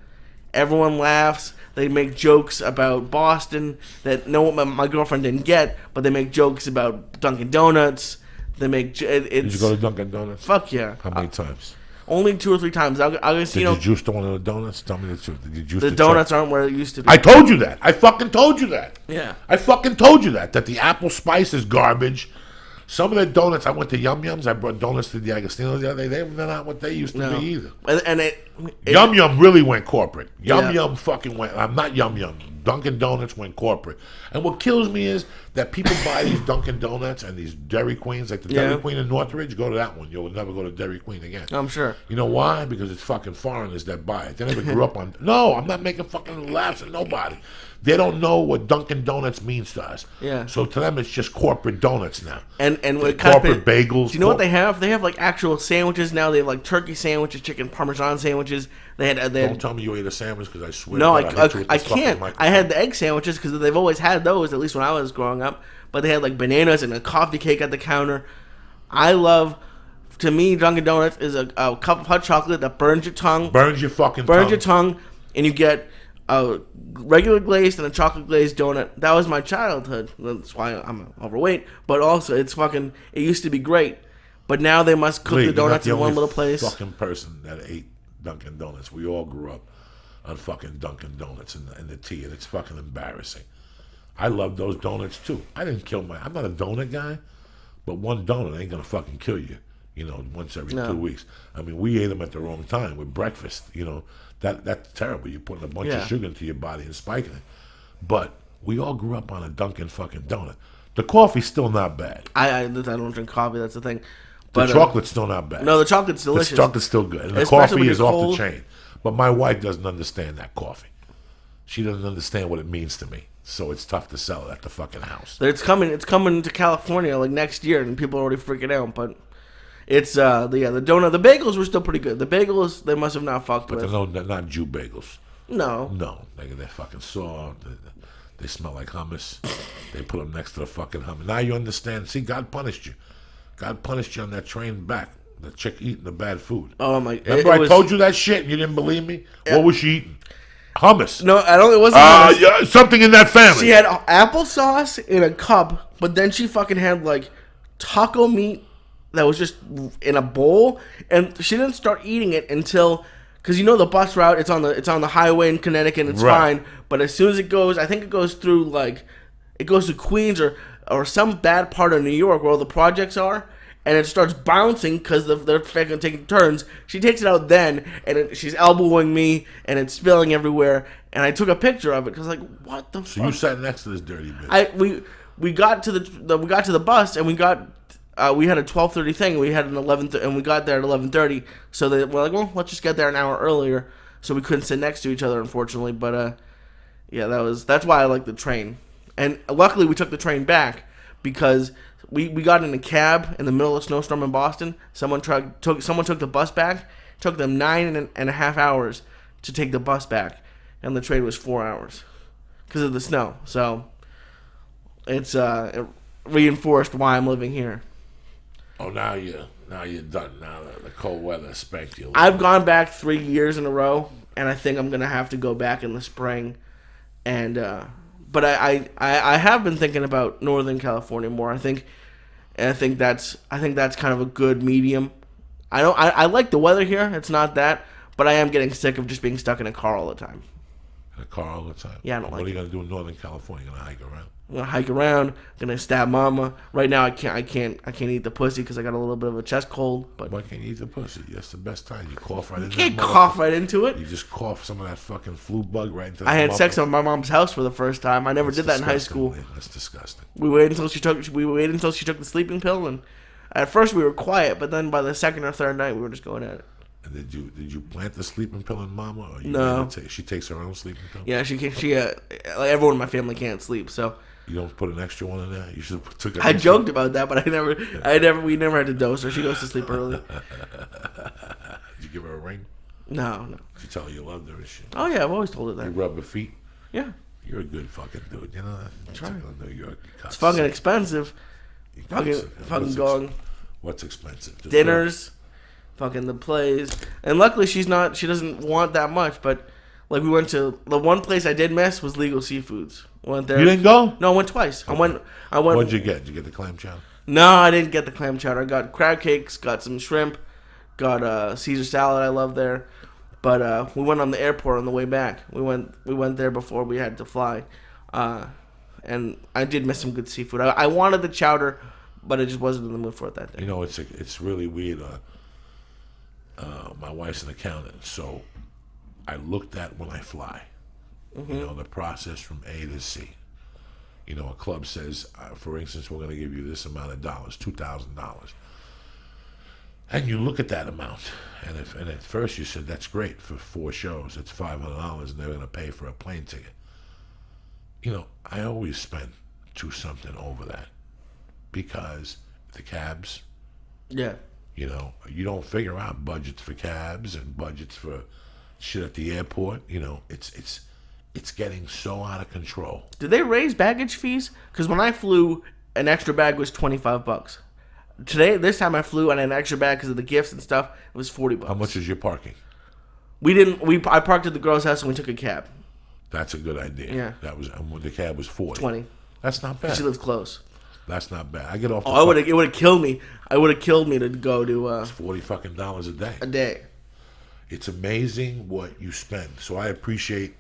Everyone laughs. They make jokes about Boston that my girlfriend didn't get, but they make jokes about Dunkin' Donuts. They make. Did you go to Dunkin' Donuts? Fuck yeah. How many times? Only 2 or 3 times. Did you juice one of the donuts? Tell me the truth. Did you juice the donuts aren't where it used to be. I told you that. I fucking told you that. Yeah. I fucking told you that the apple spice is garbage. Some of the donuts, I went to Yum Yums. I brought donuts to the Agostino's the other day. They're not what they used to be either. And Yum Yum really went corporate. Yeah. Yum fucking went. I'm not Yum Yum. Dunkin' Donuts went corporate. And what kills me is that people buy these Dunkin' Donuts and these Dairy Queens, like the Dairy Queen in Northridge. Go to that one. You'll never go to Dairy Queen again. I'm sure. You know why? Because it's fucking foreigners that buy it. They never grew up on. No, I'm not making fucking laughs at nobody. They don't know what Dunkin' Donuts means to us. Yeah. So to them, it's just corporate donuts now. And corporate bagels. Do you know what they have? They have like actual sandwiches now. They have like turkey sandwiches, chicken parmesan sandwiches. Don't tell me you ate a sandwich because I swear. No, I can't. I had the egg sandwiches because they've always had those, at least when I was growing up. But they had like bananas and a coffee cake at the counter. To me, Dunkin' Donuts is a cup of hot chocolate that burns your tongue. Burns your tongue, and you get a regular glazed and a chocolate glazed donut. That was my childhood. That's why I'm overweight. But also, it used to be great. But now they must cook the donuts in one little place. Fucking person that ate Dunkin' Donuts. We all grew up on fucking Dunkin' Donuts and the tea, and it's fucking embarrassing. I love those donuts too. I'm not a donut guy, but one donut ain't gonna fucking kill you. Once every 2 weeks. I mean, we ate them at the wrong time with breakfast. That's terrible. You're putting a bunch of sugar into your body and spiking it. But we all grew up on a Dunkin' fucking donut. The coffee's still not bad. I don't drink coffee. That's the thing. But the chocolate's still not bad. No, the chocolate's delicious. The chocolate's still good. And the coffee is off the chain. But my wife doesn't understand that coffee. She doesn't understand what it means to me. So it's tough to sell it at the fucking house. It's coming to California like next year, and people are already freaking out. But it's the donut. The bagels were still pretty good. The bagels they must have not fucked with. But they're not Jew bagels. No, they're fucking soft. They smell like hummus. They put them next to the fucking hummus. Now you understand. See, God punished you. God punished you on that train back. The chick eating the bad food. Oh my! Remember I told you that shit and you didn't believe me? Yeah. What was she eating? Hummus. No, I don't. It wasn't hummus. Yeah, something in that family. She had applesauce in a cup, but then she fucking had like taco meat that was just in a bowl, and she didn't start eating it until because the bus route it's on the highway in Connecticut and it's fine, but as soon as it goes, I think it goes through to Queens or some bad part of New York where all the projects are. and it starts bouncing because they're fucking taking turns. She takes it out then, and she's elbowing me, and it's spilling everywhere. And I took a picture of it because like, what the fuck? So you sat next to this dirty bitch. We got to the bus, and we had a 12:30 thing. And we had an 11, and we got there at 11:30. So we're like, well, let's just get there an hour earlier. So we couldn't sit next to each other, unfortunately. But yeah, that's why I like the train. And luckily, we took the train back because we got in a cab in the middle of a snowstorm in Boston. Someone took the bus back. It took them 9.5 hours to take the bus back, and the train was 4 hours because of the snow. So it reinforced why I'm living here. Oh, now you're done. Now the cold weather spanked you. I've gone back 3 years in a row, and I think I'm gonna have to go back in the spring. And but I have been thinking about Northern California more. I think that's kind of a good medium. I like the weather here. It's not that, but I am getting sick of just being stuck in a car all the time. In a car all the time? Yeah, I don't What like are you gonna do in Northern California? You gonna hike around? I'm gonna hike around. Gonna stab mama. Right now, I can't eat the pussy because I got a little bit of a chest cold. But why can't you eat the pussy? That's the best time. You cough right into you can't that cough right into it. You just cough some of that fucking flu bug right into. I had sex on my mom's house for the first time. I never did that in high school. Man. That's disgusting. We waited until she took the sleeping pill, and at first we were quiet, but then by the second or third night we were just going at it. And did you plant the sleeping pill in Mama? Or No. She takes her own sleeping pill. Yeah, she like everyone in my family can't sleep, so. You don't put an extra one in there. You should have took it. I joked about that, but we never had to dose her. She goes to sleep early. Did you give her a ring? No. Did you tell her you loved her and shit? Oh yeah, I've always told her You that. rub her feet. Yeah. You're a good fucking dude. You know that. That's right. New York. It's fucking expensive. Fucking going. What's expensive? Dinners, fucking the plays, and luckily she doesn't want that much. But like we went to the one place I did miss was Legal Seafoods. Went there. You didn't go? No, I went twice. Okay. I went. What'd you get? Did you get the clam chowder? No, I didn't get the clam chowder. I got crab cakes, got some shrimp, got Caesar salad. I love there. But we went on the airport on the way back. We went there before we had to fly, and I did miss some good seafood. I wanted the chowder, but I just wasn't in the mood for it that day. You know, it's really weird. My wife's an accountant, so I looked at when I fly. Mm-hmm. You know, the process from A to Z. You know, a club says, for instance, we're going to give you this amount of dollars, $2,000. And you look at that amount, and at first you said, that's great for 4 shows. It's $500, and they're going to pay for a plane ticket. You know, I always spend $2-something over that because the cabs. Yeah. You know, you don't figure out budgets for cabs and budgets for shit at the airport. You know, it's getting so out of control. Did they raise baggage fees? Because when I flew, an extra bag was $25. This time I flew on an extra bag because of the gifts and stuff. It was $40. How much is your parking? I parked at the girl's house and we took a cab. That's a good idea. Yeah. That was the cab was $40. $20. That's not bad. She lives close. That's not bad. I get off. It would have killed me. It would have killed me to go to. It's $40 fucking a day. A day. It's amazing what you spend. So I appreciate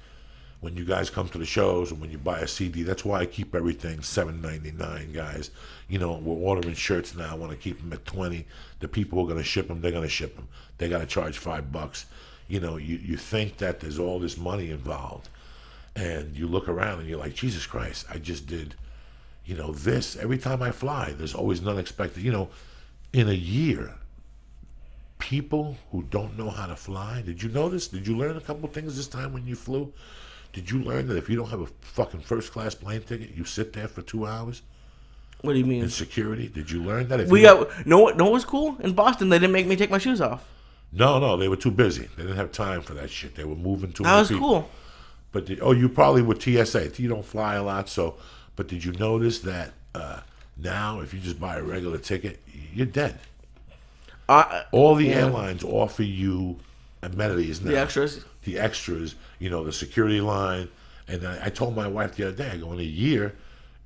when you guys come to the shows and when you buy a CD. That's why I keep everything $7.99, guys. You know, we're ordering shirts now. I want to keep them at $20. The people who are going to ship them, they're going to ship them. They got to charge $5. You know, you think that there's all this money involved, and you look around and you're like, Jesus Christ, I just did, you know, this. Every time I fly, there's always an unexpected. You know, in a year, people who don't know how to fly. Did you notice? Did you learn a couple things this time when you flew? Did you learn that if you don't have a fucking first-class plane ticket, you sit there for 2 hours? What do you mean? In security? Did you learn that? No, what was cool? In Boston, they didn't make me take my shoes off. No, they were too busy. They didn't have time for that shit. They were moving too many That was people. cool. But you probably were TSA. You don't fly a lot, so. But did you notice that now, if you just buy a regular ticket, you're dead? All the airlines offer you amenities now. The extras, you know, the security line. And I told my wife the other day, I go, in a year,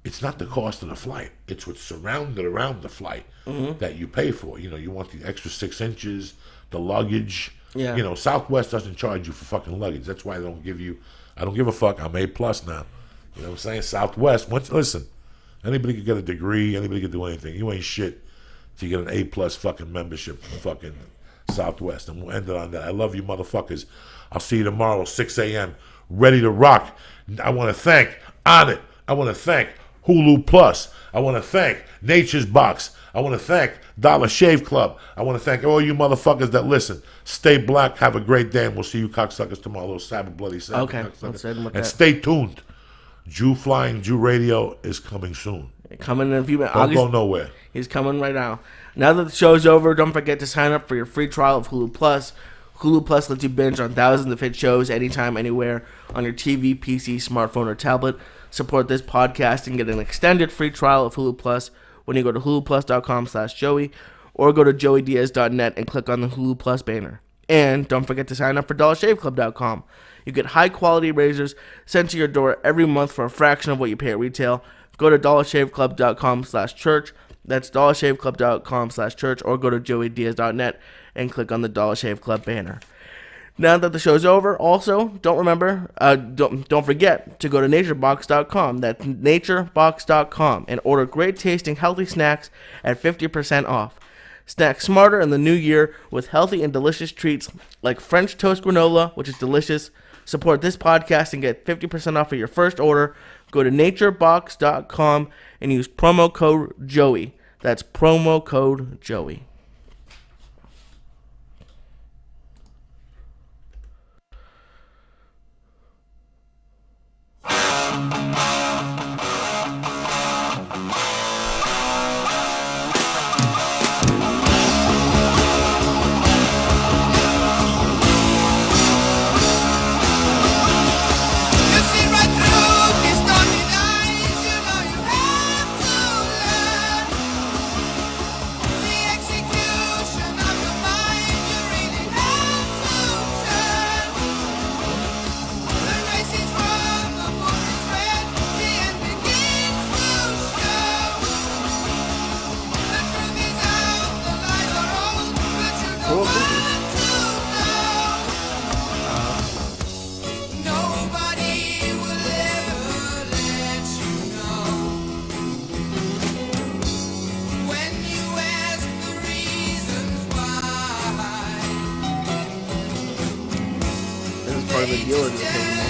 it's not the cost of the flight. It's what's surrounded around the flight that you pay for. You know, you want the extra 6 inches, the luggage. Yeah. You know, Southwest doesn't charge you for fucking luggage. That's why they don't give you, I don't give a fuck. I'm A+ now. You know what I'm saying? Southwest, listen, anybody could get a degree. Anybody could do anything. You ain't shit to get an A+ fucking membership from fucking Southwest. And we'll end it on that. I love you, motherfuckers. I'll see you tomorrow, 6 a.m., ready to rock. I want to thank On It. I want to thank Hulu Plus. I want to thank Nature's Box. I want to thank Dollar Shave Club. I want to thank all you motherfuckers that listen. Stay black. Have a great day, and we'll see you cocksuckers tomorrow. Little Sabbath, bloody Sabbath. Okay, let's end with and that. stay tuned. Jew Flying Jew Radio is coming soon. Coming in a few minutes. Don't go nowhere. He's coming right now. Now that the show's over, don't forget to sign up for your free trial of Hulu Plus. Hulu Plus lets you binge on thousands of hit shows anytime, anywhere on your TV, PC, smartphone, or tablet. Support this podcast and get an extended free trial of Hulu Plus when you go to huluplus.com/Joey or go to joeydiaz.net and click on the Hulu Plus banner. And don't forget to sign up for dollarshaveclub.com. You get high-quality razors sent to your door every month for a fraction of what you pay at retail. Go to dollarshaveclub.com/church. That's dollarshaveclub.com/church, or go to joeydiaz.net and click on the Dollar Shave Club banner. Now that the show's over, also don't forget to go to naturebox.com. That's naturebox.com and order great tasting healthy snacks at 50% off. Snack smarter in the new year with healthy and delicious treats like French toast granola, which is delicious. Support this podcast and get 50% off of your first order. Go to naturebox.com and use promo code Joey. That's promo code Joey. The dealer just